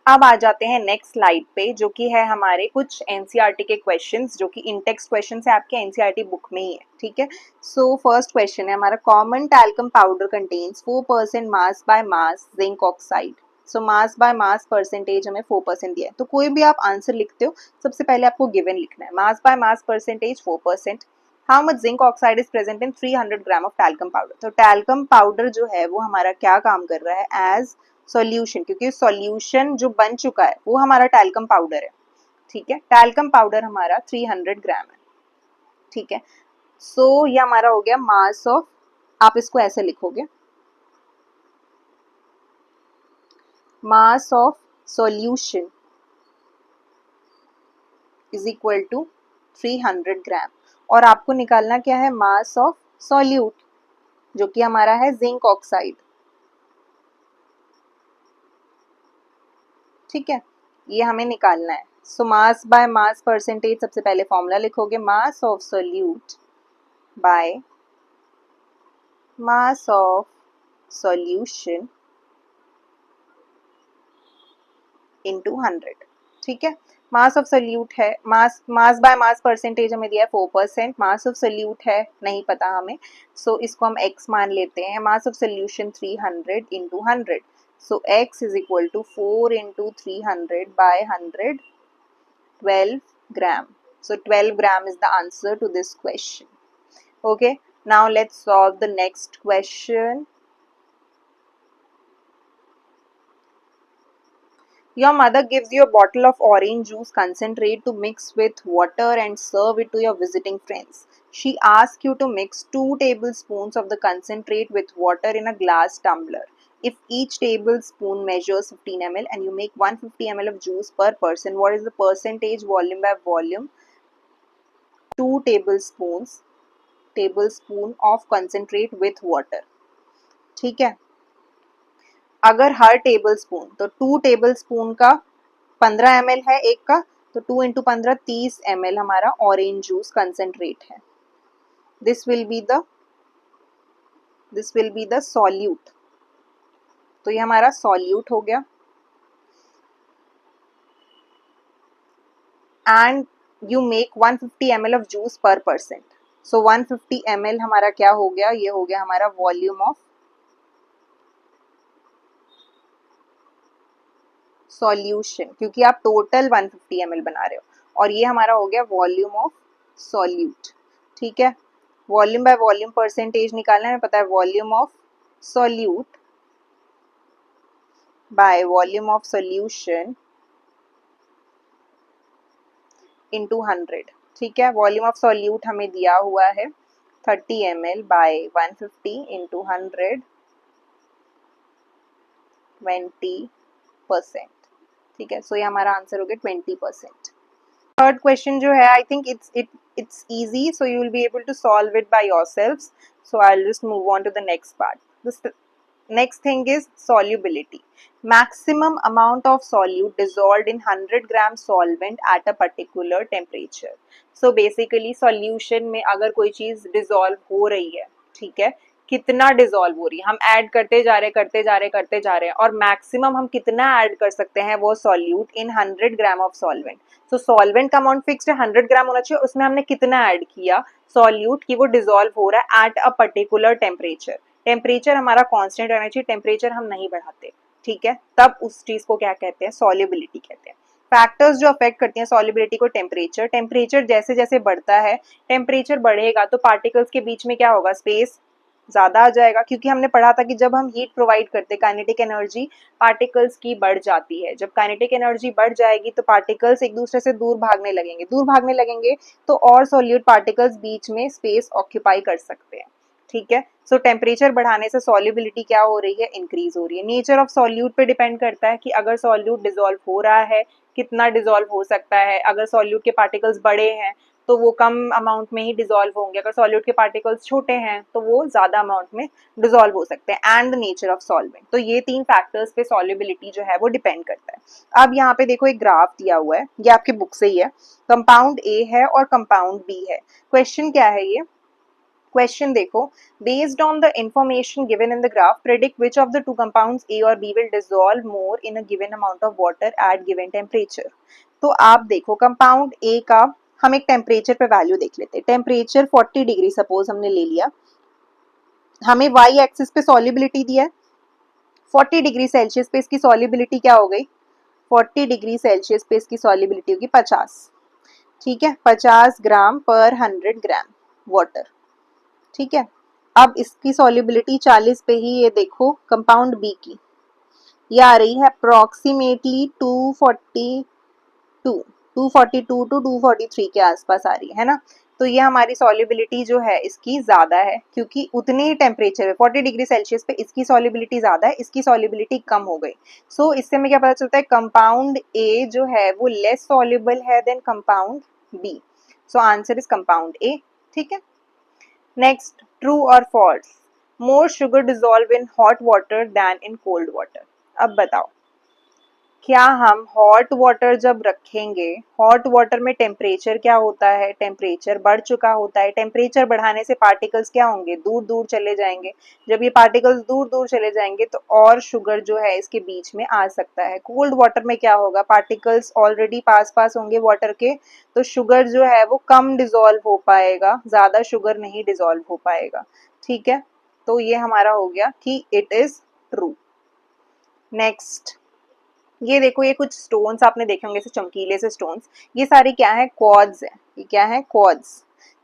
अब आ जाते हैं नेक्स्ट स्लाइड पे, जो कि है हमारे कुछ एनसीईआरटी के क्वेश्चंस, जो कि इंटेक्स्ट क्वेश्चंस है आपके एनसीईआरटी बुक में ही है। ठीक है, सो फर्स्ट क्वेश्चन है हमारा, common talcum powder contains 4% mass by mass zinc oxide. So mass by mass percentage हमें 4% दिया है, तो कोई भी आप आंसर लिखते हो सबसे पहले आपको गिवन लिखना है, mass by mass percentage 4%। How much zinc oxide is present in 300 gram of talcum powder. तो टैल्कम पाउडर जो है वो हमारा क्या काम कर रहा है, एज सॉल्यूशन, क्योंकि सॉल्यूशन जो बन चुका है वो हमारा टैल्कम पाउडर है। ठीक है, टैल्कम पाउडर हमारा 300 ग्राम है। ठीक है, सो ये हमारा हो गया मास ऑफ, आप इसको ऐसे लिखोगे, mass of solution is equal to 300 gram, और आपको निकालना क्या है, मास ऑफ सॉल्यूट, जो कि हमारा है जिंक ऑक्साइड। ठीक है, ये हमें निकालना है। सो मास बाय मास परसेंटेज, सबसे पहले फॉर्मूला लिखोगे, mass of solute by mass of solution into 100। ठीक है, मास ऑफ सोल्यूट है, मास मास बाय मास परसेंटेज हमें दिया है 4%, मास ऑफ सोल्यूट है नहीं पता हमें, सो इसको हम x मान लेते हैं। Mass of solution 300 into 100, so x is equal to 4 into 300 by 100, 12 gram. So 12 gram is the answer to this question. Okay, now let's solve the next question. Your mother gives you a bottle of orange juice concentrate to mix with water and serve it to your visiting friends. She asks you to mix 2 tablespoons of the concentrate with water in a glass tumbler. If each tablespoon measures 15 ml and you make 150 ml of juice per person, what is the percentage volume by volume 2 tablespoon of concentrate with water? ठीक है, अगर हर table spoon, तो 2 table spoon का 15 ml है एक का, तो 2 into 15 30 ml हमारा ऑरेंज जूस कंसेंट्रेट है। This will be the solute. तो ये हमारा सॉल्यूट हो गया। And you make 150 ml of juice पर परसेंट। सो 150 ml हमारा क्या हो गया, ये हो गया हमारा वॉल्यूम ऑफ सॉल्यूशन, क्योंकि आप टोटल 150 ml बना रहे हो, और ये हमारा हो गया वॉल्यूम ऑफ सॉल्यूट। ठीक है, वॉल्यूम बाय वॉल्यूम परसेंटेज निकालना है, पता है volume of solute by volume of solution into 100। ठीक है, वॉल्यूम ऑफ सॉल्यूट हमें दिया हुआ है 30 ml बाय 150 इंटू 100, 20%। ठीक है, सो ये हमारा आंसर हो गया 20%। थर्ड क्वेश्चन जो है, I think it's easy, so you will be able to solve it by yourselves. So I'll just move on to the next part. The next thing is solubility. Maximum amount of solute dissolved in 100 gram solvent at a particular temperature. So basically solution में अगर कोई चीज dissolve हो रही है, ठीक है, कितना डिजोल्व हो रही है, हम ऐड करते जा रहे हैं, और मैक्सिमम हम कितना ऐड कर सकते हैं वो solute in 100 gram of solvent. तो सॉल्वेंट का अमाउंट फिक्स्ड है, 100 ग्राम होना चाहिए, उसमें हमने कितना ऐड किया सॉल्यूट कि वो डिजोल्व हो रहा है at a particular temperature. Temperature हमारा कांस्टेंट रहना चाहिए, टेम्परेचर हम नहीं बढ़ाते। ठीक है, तब उस चीज को क्या कहते हैं, सॉल्युबिलिटी कहते हैं। फैक्टर्स जो अफेक्ट करती हैं सॉल्युबिलिटी को, टेम्परेचर, टेम्परेचर जैसे जैसे बढ़ता है, टेम्परेचर बढ़ेगा तो पार्टिकल्स के बीच में क्या होगा, स्पेस ज्यादा आ जाएगा, क्योंकि हमने पढ़ा था कि जब हम हीट प्रोवाइड करते, काइनेटिक एनर्जी पार्टिकल्स की बढ़ जाती है। जब काइनेटिक एनर्जी बढ़ जाएगी तो पार्टिकल्स एक दूसरे से दूर भागने लगेंगे, तो और सॉल्यूट पार्टिकल्स बीच में स्पेस ऑक्यूपाई कर सकते हैं। ठीक है, सो टेम्परेचर बढ़ाने से सॉल्युबिलिटी क्या हो रही है, इंक्रीज हो रही है। नेचर ऑफ सॉल्यूट पे डिपेंड करता है कि अगर सॉल्यूट डिजोल्व हो रहा है, कितना डिजोल्व हो सकता है। अगर सॉल्यूट के पार्टिकल्स बड़े हैं तो वो कम अमाउंट में ही डिजोल्व होंगे, अगर सॉल्यूट के पार्टिकल्स छोटे हैं तो वो ज्यादा अमाउंट में डिजोल्व हो सकते हैं। And the nature of solvent, तो ये 3 फैक्टर्स पे सॉल्युबिलिटी जो है वो डिपेंड करता है। अब यहाँ पे देखो एक ग्राफ दिया हुआ है, ये आपके बुक से ही है, कंपाउंड ए है और कंपाउंड बी है। क्वेश्चन क्या है ये, क्वेश्चन देखो, based on the information given in the graph, predict which of the two compounds A और B will dissolve more in a given amount of water at given temperature। तो आप देखो compound A का हम एक temperature पे value देख लेते हैं। टेम्परेचर 40 डिग्री सपोज हमने ले लिया, हमें वाई एक्सिस पे सॉल्युबिलिटी दिया है 40 डिग्री सेल्सियस पे, इसकी सॉल्युबिलिटी क्या हो गई, 40 डिग्री सेल्सियस पे इसकी सॉल्युबिलिटी होगी 50। ठीक है, 50 ग्राम पर 100 ग्राम वाटर। ठीक है, अब इसकी सॉल्युबिलिटी 40 पे ही, ये देखो कंपाउंड बी की ये आ रही है अप्रोक्सीमेटली 242 टू 243 के आसपास आ रही है ना। तो ये हमारी सॉल्युबिलिटी जो है इसकी ज्यादा है, क्योंकि उतने ही टेम्परेचर पे 40 डिग्री सेल्सियस पे इसकी सॉल्युबिलिटी ज्यादा है, इसकी सॉल्युबिलिटी कम हो गई। सो इससे हमें क्या पता चलता है, कंपाउंड ए जो है वो लेस सॉल्युबल है than compound B. So answer is compound A. ठीक है, नेक्स्ट, ट्रू और false, more sugar dissolve in hot water than in cold water. अब बताओ, क्या हम हॉट वाटर जब रखेंगे, हॉट वाटर में टेम्परेचर क्या होता है, टेम्परेचर बढ़ चुका होता है। टेम्परेचर बढ़ाने से पार्टिकल्स क्या होंगे, दूर दूर चले जाएंगे। जब ये पार्टिकल्स दूर दूर चले जाएंगे तो और शुगर जो है इसके बीच में आ सकता है। कोल्ड वाटर में क्या होगा, पार्टिकल्स ऑलरेडी पास पास होंगे वाटर के, तो शुगर जो है वो कम डिजोल्व हो पाएगा, ज्यादा शुगर नहीं डिजोल्व हो पाएगा। ठीक है, तो ये हमारा हो गया कि इट इज ट्रू। नेक्स्ट, ये देखो, ये कुछ स्टोन्स आपने देखे होंगे, चमकीले से स्टोन्स, ये सारे क्या है, क्वार्ट्ज है। ये क्या है, क्वार्ट्ज।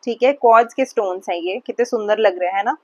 ठीक है, क्वार्ट्ज के स्टोन्स हैं, ये कितने सुंदर लग रहे हैं ना।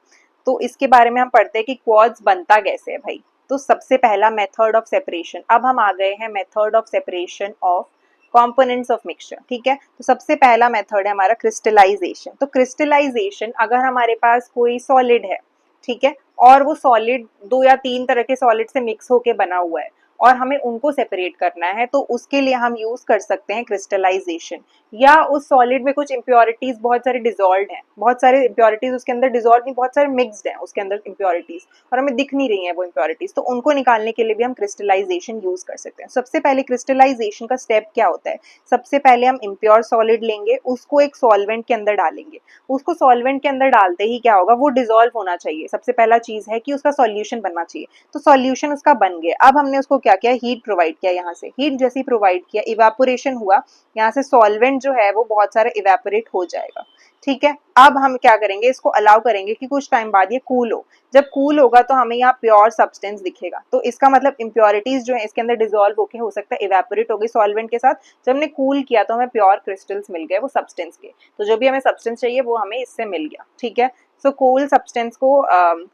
तो इसके बारे में हम पढ़ते हैं कि क्वार्ट्ज बनता कैसे है भाई। तो सबसे पहला मेथड ऑफ सेपरेशन, अब हम आ गए हैं method of separation of components of mixture. ठीक है, तो सबसे पहला मेथड है हमारा क्रिस्टलाइजेशन। तो क्रिस्टलाइजेशन, अगर हमारे पास कोई सॉलिड है, ठीक है, और वो सॉलिड 2 या 3 तरह के सॉलिड से मिक्स होके बना हुआ है, और हमें उनको सेपरेट करना है, तो उसके लिए हम यूज कर सकते हैं क्रिस्टलाइजेशन। या उस सॉलिड में कुछ इम्प्योरिटीज बहुत सारे डिजॉल्व हैं, बहुत सारे इम्प्योरिटीज उसके अंदर डिजॉल्व नहीं, बहुत सारे मिक्सड हैं उसके अंदर इम्प्योरिटीज, और हमें दिख नहीं रही हैं वो इम्प्योरिटीज, तो उनको निकालने के लिए भी हम क्रिस्टलाइजेशन यूज कर सकते हैं। सबसे पहले क्रिस्टलाइजेशन का स्टेप क्या होता है, सबसे पहले हम इम्प्योर सॉलिड लेंगे, उसको एक सॉल्वेंट के अंदर डालेंगे, उसको सॉल्वेंट के अंदर डालते ही क्या होगा, वो डिजॉल्व होना चाहिए। सबसे पहला चीज है कि उसका सॉल्यूशन बनना चाहिए, तो सॉल्यूशन उसका बन गया। अब हमने उसको क्या किया, हीट प्रोवाइड किया, यहाँ से हीट जैसी प्रोवाइड किया, इवेपोरेशन हुआ, यहाँ से सॉल्वेंट जो है वो बहुत सारा इवेपोरेट हो जाएगा। ठीक है, अब हम क्या करेंगे, इसको अलाउ करेंगे कि कुछ टाइम बाद ये कूल हो। जब कूल होगा तो हमें यहाँ प्योर सब्सटेंस दिखेगा, तो इसका मतलब इम्प्योरिटीज जो है इसके अंदर डिजोल्व होके हो सकता है इवेपोरेट हो गई सॉल्वेंट के साथ। जब हमने कूल किया तो हमें प्योर क्रिस्टल्स मिल गए वो सब्सटेंस के, तो जो भी हमें सब्सटेंस चाहिए वो हमें इससे मिल गया। ठीक है, सो कूल सब्सटेंस को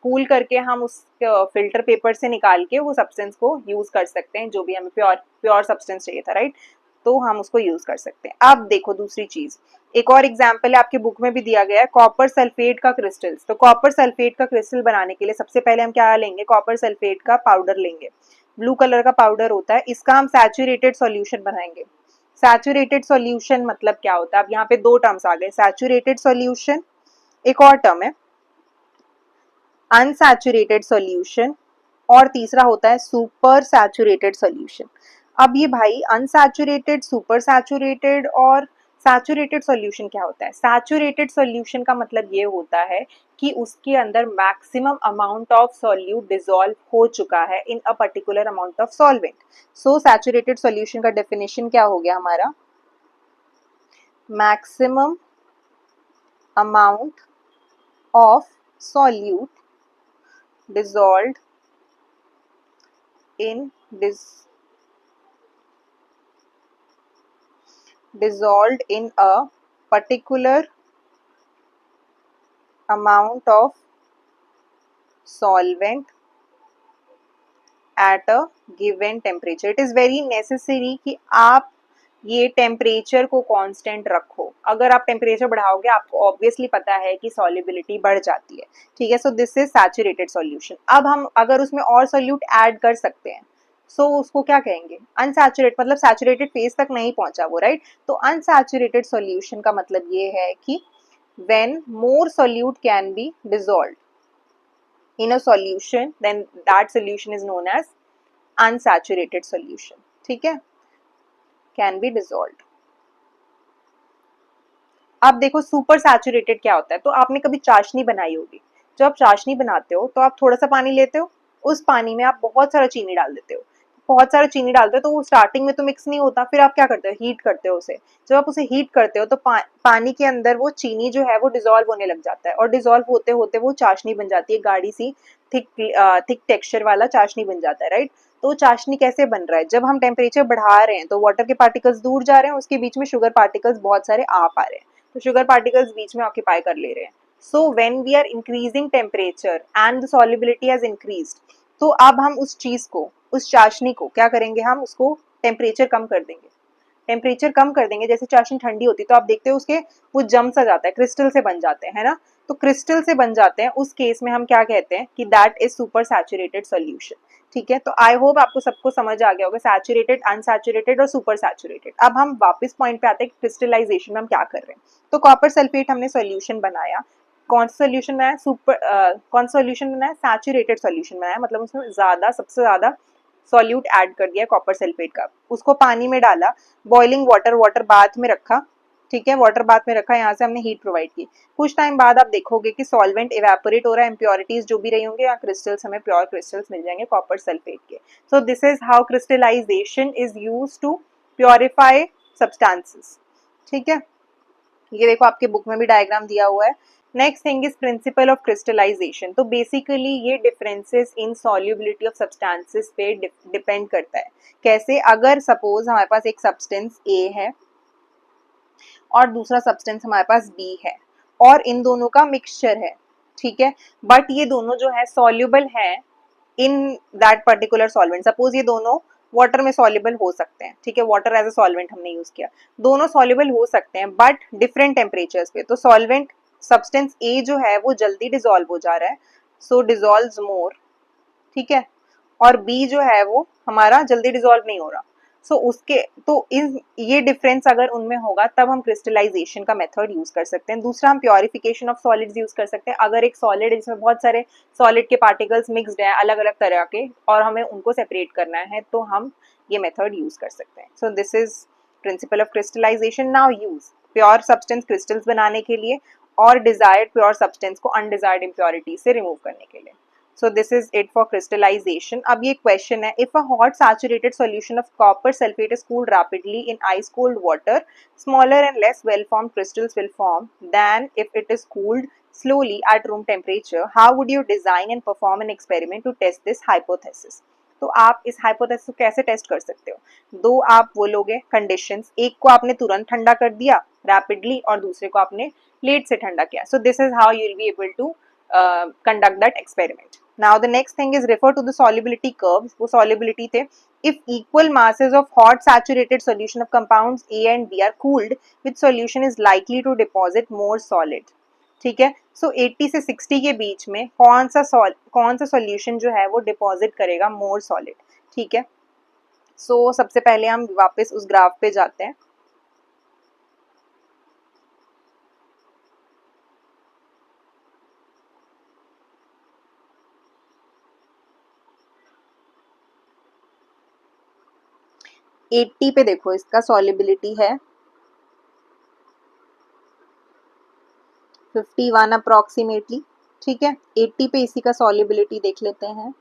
कूल करके हम उस फिल्टर पेपर से निकाल के वो सब्सटेंस को यूज कर सकते हैं, जो भी हमें प्योर प्योर सब्सटेंस चाहिए था, राइट, तो हम उसको यूज कर सकते हैं। अब देखो दूसरी चीज, एक और एग्जाम्पल है, आपके बुक में भी दिया गया है, कॉपर सल्फेट का क्रिस्टल्स। तो कॉपर सल्फेट का क्रिस्टल बनाने के लिए सबसे पहले हम क्या लेंगे, कॉपर सल्फेट का पाउडर लेंगे, ब्लू कलर का पाउडर होता है, इसका हम सैचुरेटेड सॉल्यूशन बनाएंगे। सैचुरेटेड सॉल्यूशन मतलब क्या होता है, अब यहाँ पे दो टर्म्स आ गए, सैचुरेटेड सॉल्यूशन, एक और टर्म है अनसैचुरेटेड सॉल्यूशन, और तीसरा होता है सुपर सैचुरेटेड सॉल्यूशन। अब ये भाई अनसैचुरेटेड, सुपर सैचुरेटेड और सैचुरेटेड सॉल्यूशन क्या होता है, सैचुरेटेड सॉल्यूशन का मतलब ये होता है कि उसके अंदर maximum amount of solute dissolve हो चुका है in a particular amount of solvent. So saturated solution का डेफिनेशन क्या हो गया हमारा, maximum amount of solute dissolved in dissolved in a particular amount of solvent at a given temperature. It is very necessary कि आप ये temperature को constant रखो, अगर आप टेम्परेचर बढ़ाओगे आपको ऑब्वियसली पता है कि सॉल्युबिलिटी बढ़ जाती है। ठीक है, सो दिस इज सैचुरेटेड सॉल्यूशन। अब हम अगर उसमें और सॉल्यूट ऐड कर सकते हैं, सो उसको क्या कहेंगे, अनसैचुरेट, मतलब सैचुरेटेड फेज तक नहीं पहुंचा वो, राइट। तो अनसैचुरेटेड सॉल्यूशन का मतलब ये है कि when more solute can be dissolved in a solution, then that solution is known as unsaturated solution. ठीक है, can be dissolved। अब देखो सुपर सैचुरेटेड क्या होता है, तो आपने कभी चाशनी बनाई होगी, जब आप चाशनी बनाते हो तो आप थोड़ा सा पानी लेते हो, उस पानी में आप बहुत सारा चीनी डाल देते हो, बहुत सारा चीनी डालते हो तो वो स्टार्टिंग में तो मिक्स नहीं होता, फिर आप क्या करते हो, हीट करते हो उसे। जब आप उसे हीट करते हो तो पानी के अंदर वो चीनी जो है वो डिजोल्व होने लग जाता है, और डिजोल्व होते होते वो चाशनी बन जाती है, गाढ़ी सी थिक टेक्सचर वाला चाशनी बन जाता है, राइट। तो चाशनी कैसे बन रहा है, जब हम टेम्परेचर बढ़ा रहे हैं तो वाटर के पार्टिकल्स दूर जा रहे हैं, उसके बीच में शुगर पार्टिकल्स बहुत सारे आ पा रहे हैं, तो शुगर पार्टिकल्स बीच में ऑक्यूपाई कर ले रहे हैं। So when we are increasing temperature and the solubility has increased, तो अब हम उस चीज को, उस चाशनी को क्या करेंगे, हम उसको टेम्परेचर कम कर देंगे, टेम्परेचर कम कर देंगे। जैसे चाशनी ठंडी होती है तो आप देखते हो उसके वो जम सा जाता है, क्रिस्टल से बन जाते हैं, है ना, तो क्रिस्टल से बन जाते हैं, उस केस में हम क्या कहते हैं कि that is super saturated solution. ठीक है, तो आई होप आपको सबको समझ आ गया होगा सैचुरेटेड, अनसैचुरेटेड और सुपर सैचुरेटेड। अब हम वापस पॉइंट पे आते हैं क्रिस्टलाइजेशन में हम क्या कर रहे हैं। तो कॉपर सल्फेट हमने सॉल्यूशन बनाया, कौन सा सॉल्यूशन बनाया, कौन सा सॉल्यूशन बनाया, सैचुरेटेड सॉल्यूशन बनाया, मतलब उसमें ज्यादा, सबसे ज्यादा सॉल्यूट ऐड कर दिया कॉपर सल्फेट का, उसको पानी में डाला, बॉइलिंग वाटर बाथ में रखा। ठीक है, वाटर बाथ में रखा, यहाँ से हमने हीट प्रोवाइड की। कुछ टाइम बाद आप देखोगे कि सॉल्वेंट इवेपोरेट हो रहा है, इम्प्योरिटीज जो भी रही होंगे, या क्रिस्टल्स, हमें प्योर क्रिस्टल्स मिल जाएंगे कॉपर सल्फेट के। So this is how crystallisation is used to purify substances. ठीक है, ये देखो आपके बुक में भी डायग्राम दिया हुआ है। Next thing is principle of crystallisation. तो बेसिकली ये differences in solubility of substances पे डिपेंड करता है। कैसे, अगर सपोज हमारे पास एक सब्सटेंस ए है और दूसरा सब्सटेंस हमारे पास बी है, और इन दोनों का मिक्सचर है, ठीक है, बट ये दोनों जो है सॉल्युबल है in that particular solvent. Suppose ये दोनों वाटर में सॉल्युबल हो सकते हैं, ठीक है, वाटर एज अ सॉल्वेंट हमने यूज किया, दोनों सॉल्युबल हो सकते हैं बट डिफरेंट टेम्परेचर्स पे। तो सॉल्वेंट सब्सटेंस ए जो है वो जल्दी डिसॉल्व हो जा रहा है, सो डिसॉल्व्स मोर, ठीक है, और B जो है वो हमारा जल्दी डिसॉल्व नहीं हो रहा। सो उसके तो ये डिफरेंस अगर उनमें होगा तब हम क्रिस्टलाइजेशन का मेथड यूज कर सकते हैं। दूसरा, हम प्योरिफिकेशन ऑफ सॉलिड्स यूज कर सकते हैं। अगर एक सॉलिड जिसमें बहुत सारे सॉलिड के पार्टिकल्स मिक्स्ड हैं अलग अलग तरह के और हमें उनको सेपरेट करना है तो हम ये मेथड यूज कर सकते हैं। So this is principle of crystallisation. Now use pure substance crystals बनाने के लिए और डिजायर्ड प्योर सब्सटेंस को अनडिजायर्ड इम्प्योरिटी से रिमूव करने के लिए। So this is it for crystallization. अब ये question है, if a hot saturated solution of copper sulfate is cooled rapidly in ice cold water, smaller and less well formed crystals will form than if it is cooled slowly at room temperature. How would you design and perform an experiment to test this hypothesis? तो आप इस hypothesis को कैसे test कर सकते हो? दो आप वो लोगे कंडीशंस, एक को आपने तुरंत ठंडा कर दिया रैपिडली और दूसरे को आपने लेट से ठंडा किया. So this is how you will be able to conduct that experiment. Now the next thing is refer to the solubility curves. वो solubility थे. If equal masses of hot saturated solution of compounds A and B are cooled, which solution is likely to deposit more solid? ठीक है. So 80 से 60 के बीच में कौन सा solution जो है वो deposit करेगा more solid? ठीक है. So सबसे पहले हम वापस उस ग्राफ पे जाते हैं. एट्टी पे देखो इसका सॉलिबिलिटी है 51 अप्रोक्सीमेटली. ठीक है. 80 पे इसी का सॉलिबिलिटी देख लेते हैं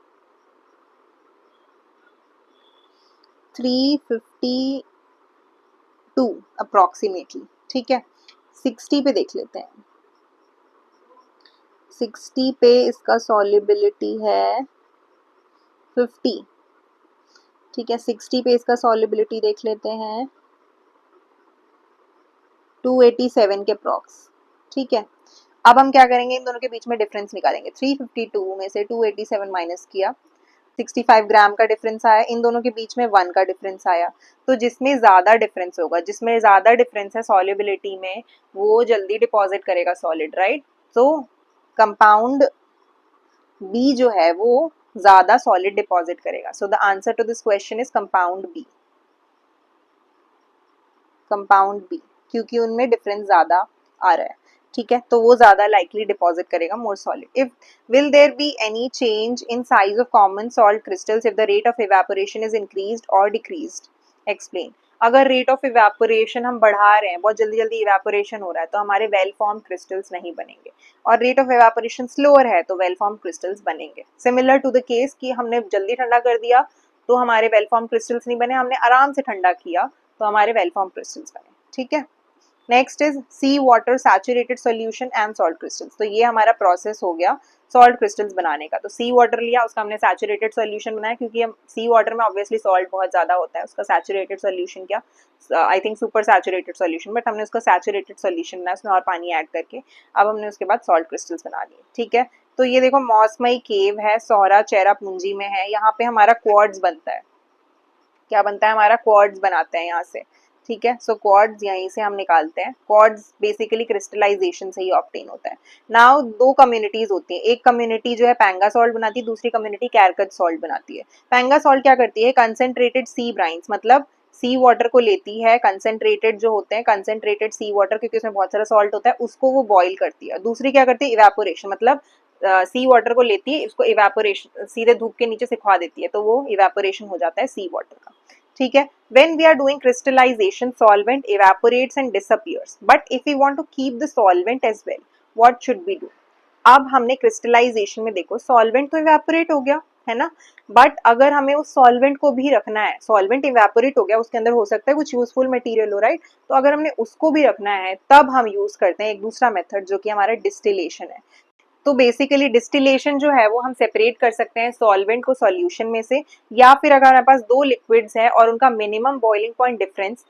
352 अप्रोक्सीमेटली. ठीक है. 60 पे देख लेते हैं. 60 पे इसका सॉलिबिलिटी है 50. ठीक है. 60 पे इसका सॉलिबिलिटी देख लेते हैं 287 के प्रॉक्स. ठीक है. अब हम क्या करेंगे, इन दोनों के बीच में डिफरेंस निकालेंगे. 352 में से 287 माइनस किया, 65 ग्राम का डिफरेंस आया. इन दोनों के बीच में 1 का डिफरेंस आया. तो जिसमें ज़्यादा डिफरेंस होगा, जिसमें ज़्यादा डिफरेंस है सॉलिबिलिटी में, वो जल्दी डिपॉजिट करेगा सॉलिड, राइट. तो कंपाउंड बी जो है वो ज़्यादा सॉलिड डिपॉजिट करेगा. So the answer to this question is compound B. Compound B, क्योंकि उनमें डिफरेंस ज़्यादा आ रहा है. ठीक है. तो वो ज्यादा लाइकली डिपॉजिट करेगा more solid. If will there be any change in size of common salt crystals if the rate of evaporation is increased और डिक्रीज्ड? एक्सप्लेन. अगर रेट ऑफ इवेपोरेशन हम बढ़ा रहे हैं, बहुत जल्दी जल्दी इवेपोरेशन हो रहा है, तो हमारे वेल फॉर्म क्रिस्टल्स नहीं बनेंगे. और रेट ऑफ इवेपोरेशन स्लोअर है तो वेल फॉर्म क्रिस्टल्स बनेंगे. सिमिलर टू द केस कि हमने जल्दी ठंडा कर दिया तो हमारे वेल फॉर्म क्रिस्टल्स नहीं बने, हमने आराम से ठंडा किया तो हमारे वेल फॉर्म क्रिस्टल्स बने. ठीक है. Next is sea water saturated solution and salt crystals. तो ये हमारा प्रोसेस हो गया सॉल्ट क्रिस्टल्स बनाने का. तो सी वाटर लिया, उसका हमने सैचुरेटेड सोल्यूशन बनाया, क्योंकि हम सी वाटर में ऑब्वियसली सॉल्ट बहुत ज्यादा होता है. उसका सैचुरेटेड सोल्यूशन क्या, I think super saturated solution, but हमने उसका सैचुरेटेड सोल्यूशन बनाया उसमें और पानी ऐड करके. अब हमने उसके बाद सॉल्ट क्रिस्टल्स बना दिए. ठीक है. तो ये देखो मौसमई केव है, सोहरा चेरापूंजी में है. यहाँ पे हमारा क्वार्ट्ज बनता है. क्या बनता है हमारा? क्वार्ट्ज बनाते हैं यहाँ से. ठीक है. सो क्वार्ट्ज यहीं से हम निकालते हैं. क्वार्ट्ज बेसिकली क्रिस्टलाइजेशन से ही ऑब्टेन होता है. नाउ दो कम्युनिटीज होती है. एक कम्युनिटी जो है पैंगा सॉल्ट बनाती है, दूसरी कम्युनिटी कैरकट सॉल्ट बनाती है. पैंगा सॉल्ट क्या करती है? कंसेंट्रेटेड सी ब्राइन्स, मतलब सी वाटर को लेती है, कंसेंट्रेटेड जो होते हैं कंसेंट्रेटेड सी वाटर, क्योंकि उसमें बहुत सारा सॉल्ट होता है, उसको वो बॉईल करती है. दूसरी क्या करती है? इवेपोरेशन, मतलब सी वाटर को लेती है, उसको इवेपोरेशन सीधे धूप के नीचे सिखवा देती है, तो वो इवेपोरेशन हो जाता है सी वाटर का. ठीक है. When we are doing crystallization, solvent evaporates and disappears. But if we want to keep the solvent as well, what should we do? अब हमने क्रिस्टलाइजेशन में देखो सॉल्वेंट तो इवेपोरेट हो गया है ना, बट अगर हमें उस सॉल्वेंट को भी रखना है, सॉल्वेंट इवेपोरेट हो गया, उसके अंदर हो सकता है कुछ यूजफुल मटेरियल हो, राइट. तो अगर हमने उसको भी रखना है तब हम यूज करते हैं एक दूसरा मेथड जो कि हमारा डिस्टिलेशन है. तो बेसिकली डिस्टिलेशन जो है वो हम सेपरेट कर सकते हैं सॉल्वेंट को सॉल्यूशन में से, या फिर अगर हमारे पास दो लिक्विड्स है और उनका minimum boiling point difference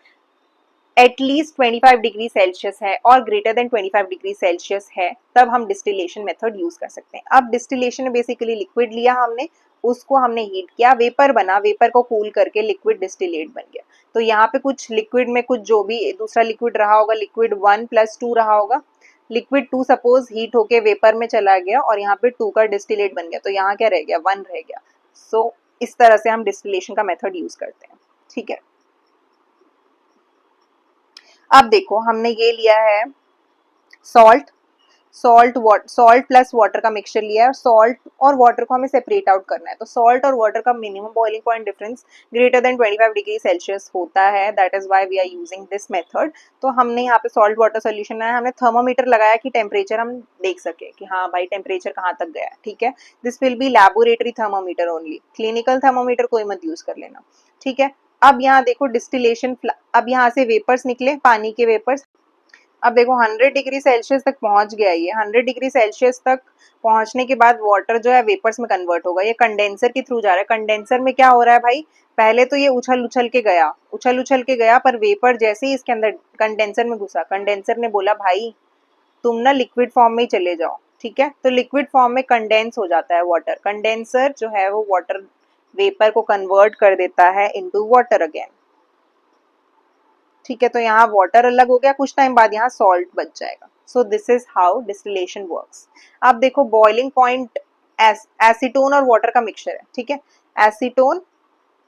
at least 25 degree Celsius है और ग्रेटर देन 25 डिग्री सेल्सियस है, तब हम डिस्टिलेशन मेथड यूज कर सकते हैं. अब डिस्टिलेशन में बेसिकली लिक्विड लिया हमने, उसको हमने हीट किया, वेपर बना, वेपर को कूल करके लिक्विड डिस्टिलेट बन गया. तो यहाँ पे कुछ लिक्विड में कुछ जो भी दूसरा लिक्विड रहा होगा, लिक्विड 1 + 2 रहा होगा, लिक्विड 2 सपोज हीट होके वेपर में चला गया और यहाँ पे 2 का डिस्टिलेट बन गया, तो यहाँ क्या रह गया? 1 रह गया. सो इस तरह से हम डिस्टिलेशन का मेथड यूज करते हैं, ठीक है। अब देखो हमने ये लिया है सॉल्ट, सॉल्ट प्लस वाटर का मिक्सचर लिया है, और सॉल्ट और वाटर को हमें सेपरेट आउट करना है। तो सॉल्ट और वाटर का minimum boiling point difference greater than 25 degree Celsius होता है, that is why we are using this method. तो हमने यहाँ पे सॉल्ट वाटर सोल्यूशन है, हमने थर्मोमीटर लगाया कि टेम्परेचर हम देख सके कि हाँ भाई टेम्परेचर कहाँ तक गया है, ठीक है। This will be laboratory thermometer only, clinical thermometer कोई मत यूज कर लेना, ठीक है। अब यहाँ देखो डिस्टिलेशन, अब यहाँ से वेपर्स निकले, पानी के वेपर्स। अब देखो 100 डिग्री सेल्सियस तक पहुंच गया, ये 100 डिग्री सेल्सियस तक पहुंचने के बाद वाटर जो है वेपर्स में कन्वर्ट होगा, ये कंडेंसर के थ्रू जा रहा है। कंडेंसर में क्या हो रहा है भाई, पहले तो ये उछल उछल के गया, पर वेपर जैसे ही इसके अंदर कंडेंसर में घुसा, कंडेंसर ने बोला भाई तुम ना लिक्विड फॉर्म में ही चले जाओ, ठीक है। तो लिक्विड फॉर्म में कंडेंस हो जाता है वाटर, कंडेंसर जो है वो वाटर वेपर को कन्वर्ट कर देता है इनटू वाटर अगेन, ठीक है। तो यहाँ वाटर अलग हो गया, कुछ टाइम बाद यहाँ सॉल्ट बच जाएगा। So this is how distillation works. अब देखो बॉइलिंग पॉइंट एसीटोन और वाटर का मिक्सचर है, ठीक है। एसीटोन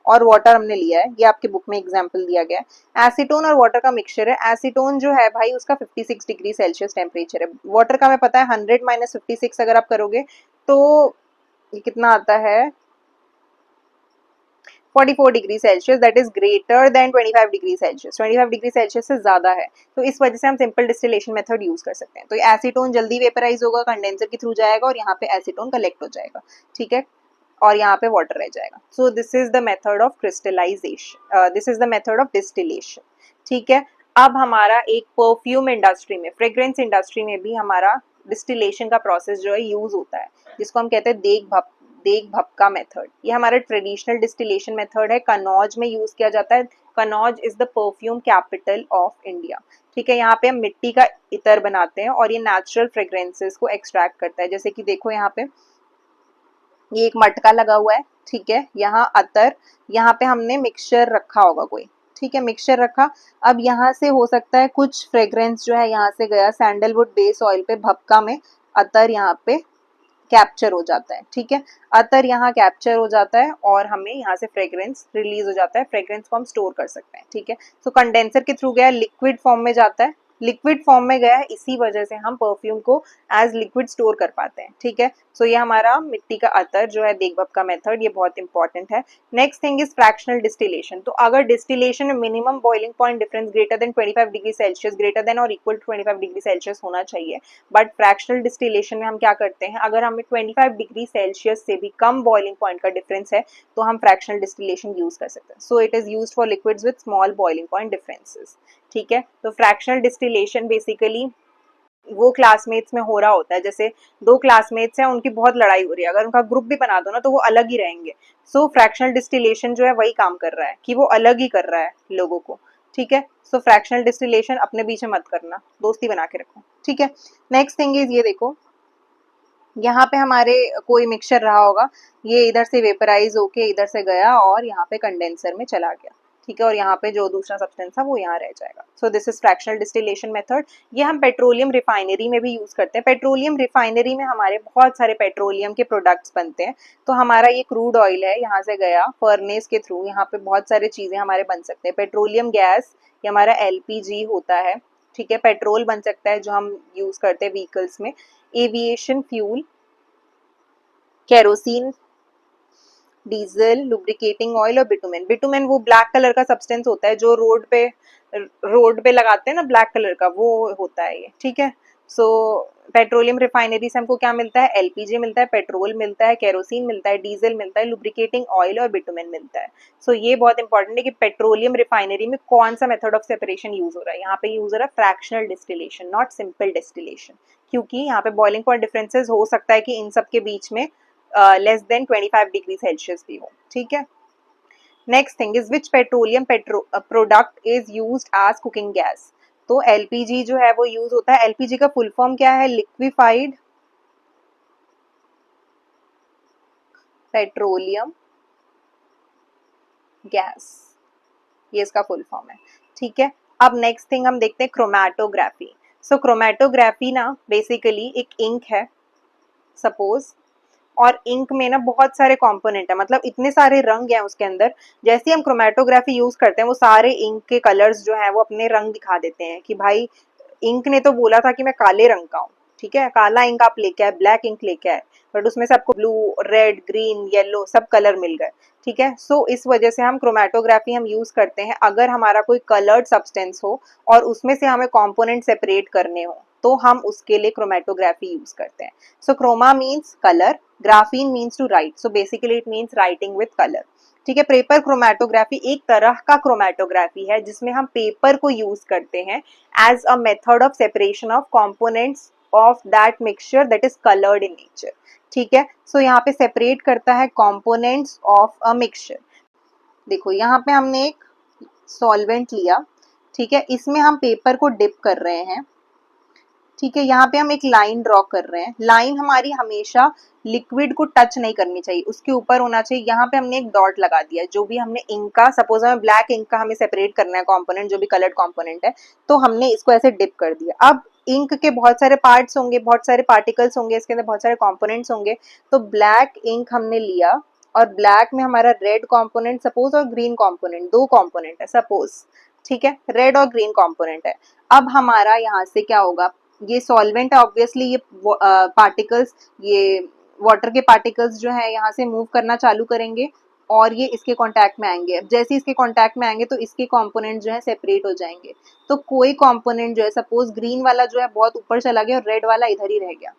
और वाटर हमने लिया है, ये आपके बुक में एग्जांपल दिया गया है। एसीटोन और वाटर का मिक्सचर है, एसीटोन जो है भाई उसका 56 डिग्री सेल्सियस टेम्परेचर है, वाटर का हमें पता है 100 माइनस 56 अगर आप करोगे तो ये कितना आता है 44 degree Celsius, that is greater than 25 degree Celsius, 25 degree Celsius से ज्यादा है। तो इस वजह से हम सिंपल डिस्टिलेशन मेथड यूज कर सकते हैं। तो एसीटोन जल्दी वेपराइज होगा, कंडेंसर के थ्रू जाएगा और यहाँ पे एसीटोन कलेक्ट हो जाएगा, ठीक है, और यहाँ पे वाटर रह जाएगा। So this is the method of crystallisation, this is the method of distillation, ठीक है। अब हमारा एक परफ्यूम इंडस्ट्री में, फ्रेग्रेंस इंडस्ट्री में भी हमारा डिस्टिलेशन का प्रोसेस जो है यूज होता है, जिसको हम कहते हैं देग भपका मेथड। ये हमारा ट्रेडिशनल डिस्टिलेशन मेथड है, कनौज में यूज किया जाता है। Kannauj is the perfume capital of India, ठीक है। यहाँ पे हम मिट्टी का इत्र बनाते हैं और ये नेचुरल फ्रेग्रेंसेस को एक्सट्रैक्ट करता है। जैसे कि देखो यहाँ पे ये एक मटका लगा हुआ है, ठीक है, यहाँ अतर, यहाँ पे हमने मिक्सचर रखा होगा कोई, ठीक है, मिक्सचर रखा। अब यहाँ से हो सकता है कुछ फ्रेग्रेंस जो है यहाँ से गया सैंडलवुड बेस ऑयल पे, भपका में अतर यहाँ पे कैप्चर हो जाता है, ठीक है। अतर यहाँ कैप्चर हो जाता है और हमें यहाँ से फ्रेग्रेंस रिलीज हो जाता है, फ्रेग्रेंस को हम स्टोर कर सकते हैं, ठीक है। सो कंडेंसर के थ्रू गया, लिक्विड फॉर्म में जाता है, लिक्विड फॉर्म में गया है, इसी वजह से हम परफ्यूम को एज लिक्विड स्टोर कर पाते हैं, ठीक है। सो ये हमारा मिट्टी का अतर जो है देखभप का मेथड, ये बहुत इंपॉर्टेंट है। Next thing is fractional distillation. तो अगर डिस्टिलेशन में minimum boiling point difference greater than 25 degree Celsius, greater than और इक्वल टू 25 डिग्री सेल्सियस होना चाहिए, बट फ्रैक्शनल डिस्टिलेशन में हम क्या करते हैं, अगर हमें 25 डिग्री सेल्सियस से भी कम बॉइलिंग पॉइंट का डिफरेंस है तो हम फ्रैक्शनल डिस्टिलेशन यूज कर सकते हैं। सो it is used for liquids with small boiling point differences, ठीक है। तो फ्रैक्शनल डिस्टिलेशन बेसिकली वो क्लासमेट्स में हो रहा होता है, जैसे दो क्लासमेट्स हैं उनकी बहुत लड़ाई हो रही है, अगर उनका ग्रुप भी बना दो ना तो वो अलग ही रहेंगे। सो फ्रैक्शनल डिस्टिलेशन जो है वही काम कर रहा है कि वो अलग ही कर रहा है लोगों को, ठीक है। सो फ्रैक्शनल डिस्टिलेशन अपने बीच में मत करना, दोस्ती बना के रखो, ठीक है। नेक्स्ट थिंग इज ये देखो, यहाँ पे हमारे कोई मिक्सचर रहा होगा, ये इधर से वेपराइज होके इधर से गया और यहाँ पे कंडेंसर में चला गया, ठीक है, और यहाँ पे जो दूसरा सब्सटेंस था वो यहाँ रह जाएगा। So this is fractional distillation method. ये हम पेट्रोलियम रिफाइनरी में भी यूज करते हैं। पेट्रोलियम रिफाइनरी में हमारे बहुत सारे पेट्रोलियम के प्रोडक्ट्स बनते हैं। तो हमारा ये क्रूड ऑयल है, यहाँ से गया फर्नेस के थ्रू, यहाँ पे बहुत सारी चीजें हमारे बन सकते हैं। पेट्रोलियम गैस, ये हमारा एलपीजी होता है, ठीक है। पेट्रोल बन सकता है जो हम यूज करते हैं व्हीकल्स में। Aviation fuel, kerosene, diesel, lubricating oil और बिटुमेन। बिटुमेन वो ब्लैक कलर का सब्सटेंस होता है जो रोड पे लगाते हैं ना, ब्लैक कलर का वो होता है ये, ठीक है। सो पेट्रोलियम रिफाइनरी से हमको क्या मिलता है, एलपीजी मिलता है, पेट्रोल मिलता है, केरोसिन मिलता है, डीजल मिलता है, लुब्रिकेटिंग ऑयल और बिटुमेन मिलता है। सो ये बहुत इंपॉर्टेंट है कि पेट्रोलियम रिफाइनरी में कौन सा मेथड ऑफ सेपरेशन यूज हो रहा है। यहाँ पे यूज हो रहा है fractional distillation, not simple distillation, क्योंकि यहाँ पे बॉइलिंग पॉइंट डिफरेंसेस हो सकता है कि इन सब के बीच में लेस देन 25 डिग्री सेल्सियस भी हो, ठीक है। Next thing is which petroleum product is used as cooking gas. तो एलपीजी जो है वो यूज होता है। एलपीजी का फुल फॉर्म क्या है, लिक्विफाइड पेट्रोलियम गैस, ये इसका फुल फॉर्म है, ठीक है। अब नेक्स्ट थिंग हम देखते हैं क्रोमैटोग्राफी। सो क्रोमैटोग्राफी ना बेसिकली एक इंक है, सपोज और इंक में ना बहुत सारे कंपोनेंट है, मतलब इतने सारे रंग हैं उसके अंदर। जैसे हम क्रोमेटोग्राफी यूज करते हैं वो सारे इंक के कलर्स जो है वो अपने रंग दिखा देते हैं कि भाई इंक ने तो बोला था कि मैं काले रंग का हूँ, ठीक है, काला इंक आप लेके आए, ब्लैक इंक लेके आए, बट उसमें से आपको ब्लू, रेड, ग्रीन, येलो सब कलर मिल गए, ठीक है। सो इस वजह से हम क्रोमेटोग्राफी हम यूज करते हैं अगर हमारा कोई कलर्ड सब्सटेंस हो और उसमें से हमें कंपोनेंट सेपरेट करने हो तो हम उसके लिए क्रोमेटोग्राफी यूज करते हैं। So chroma means colour, graphein means to write, so basically it means writing with colour, ठीक है। पेपर क्रोमेटोग्राफी एक तरह का क्रोमेटोग्राफी है जिसमें हम पेपर को यूज करते हैं as a method of separation of components of that mixture that is coloured in nature, ठीक है। सो यहाँ पे सेपरेट करता है कंपोनेंट्स ऑफ अ मिक्सचर। देखो यहाँ पे हमने एक सॉल्वेंट लिया, ठीक है, इसमें हम पेपर को डिप कर रहे हैं, ठीक है। यहाँ पे हम एक लाइन ड्रॉ कर रहे हैं, लाइन हमारी हमेशा लिक्विड को टच नहीं करनी चाहिए, उसके ऊपर होना चाहिए। यहाँ पे हमने एक डॉट लगा दिया, जो भी हमने इंक का, सपोज हमें ब्लैक इंक का हमें सेपरेट करना है कंपोनेंट, जो भी कलर्ड कंपोनेंट है, तो हमने इसको ऐसे डिप कर दिया। अब इंक के बहुत सारे पार्ट्स होंगे, बहुत सारे पार्टिकल्स होंगे, इसके अंदर बहुत सारे कंपोनेंट्स होंगे, तो ब्लैक इंक हमने लिया और ब्लैक में हमारा रेड कंपोनेंट सपोज और ग्रीन कंपोनेंट, दो कंपोनेंट है सपोज, ठीक है, रेड और ग्रीन कंपोनेंट है। अब हमारा यहाँ से क्या होगा, ये सॉल्वेंट है ऑब्वियसली, ये पार्टिकल्स, ये वाटर के पार्टिकल्स जो है यहाँ से मूव करना चालू करेंगे और ये इसके कांटेक्ट में आएंगे। अब जैसे इसके कांटेक्ट में आएंगे तो इसके कंपोनेंट जो है सेपरेट हो जाएंगे। तो कोई कंपोनेंट जो है, सपोज ग्रीन वाला जो है बहुत ऊपर चला गया और रेड वाला इधर ही रह गया,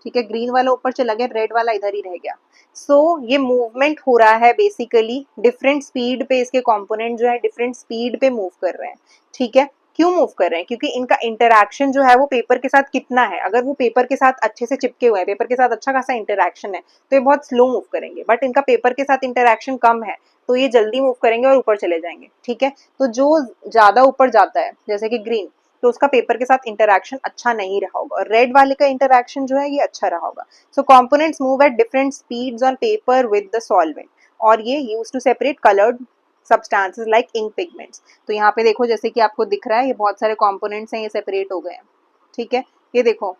ठीक है, ग्रीन वाला ऊपर चला गया, रेड वाला इधर ही रह गया। सो ये मूवमेंट हो रहा है बेसिकली डिफरेंट स्पीड पे, इसके कंपोनेंट जो है डिफरेंट स्पीड पे मूव कर रहे हैं, ठीक है। क्यों मूव कर रहे हैं, क्योंकि इनका इंटरैक्शन जो है वो पेपर के साथ कितना है, अगर वो पेपर के साथ अच्छे से चिपके हुए हैं, पेपर के साथ अच्छा खासा इंटरैक्शन है, तो ये बहुत स्लो मूव करेंगे, बट इनका पेपर के साथ इंटरैक्शन कम है तो ये जल्दी मूव करेंगे और ऊपर चले जाएंगे, ठीक है। तो जो ज्यादा ऊपर जाता है जैसे कि ग्रीन, तो उसका पेपर के साथ इंटरैक्शन अच्छा नहीं रहा होगा, और रेड वाले का इंटरैक्शन जो है ये अच्छा रहा होगा। So components move at different speeds on paper with the solvent, और ये use to separate coloured substances like ink pigments. तो यहाँ पे देखो जैसे कि आपको दिख रहा है ये बहुत सारे कंपोनेंट्स हैं, ये सेपरेट हो गए हैं, ठीक है। ये देखो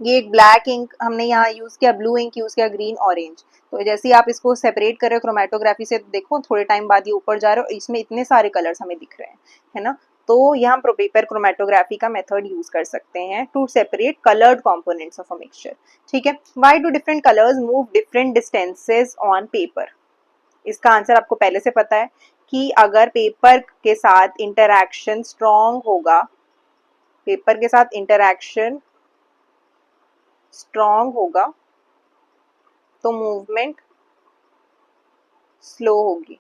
ये एक ब्लैक इंक हमने यहाँ यूज किया, ब्लू इंक यूज किया, ग्रीन, ऑरेंज। तो जैसे ही आप इसको सेपरेट कर रहे हो क्रोमेटोग्राफी से, तो देखो थोड़े टाइम बाद ये ऊपर जा रहे हो, इसमें इतने सारे कलर्स हमें दिख रहे हैं, है ना। तो यहाँ हम पेपर क्रोमेटोग्राफी का मेथड यूज कर सकते हैं to separate coloured components of a mixture, ठीक है। Why do different colours move different distances on paper? इसका आंसर आपको पहले से पता है कि अगर पेपर के साथ इंटरैक्शन स्ट्रॉन्ग होगा, पेपर के साथ इंटरैक्शन स्ट्रॉन्ग होगा तो मूवमेंट स्लो होगी,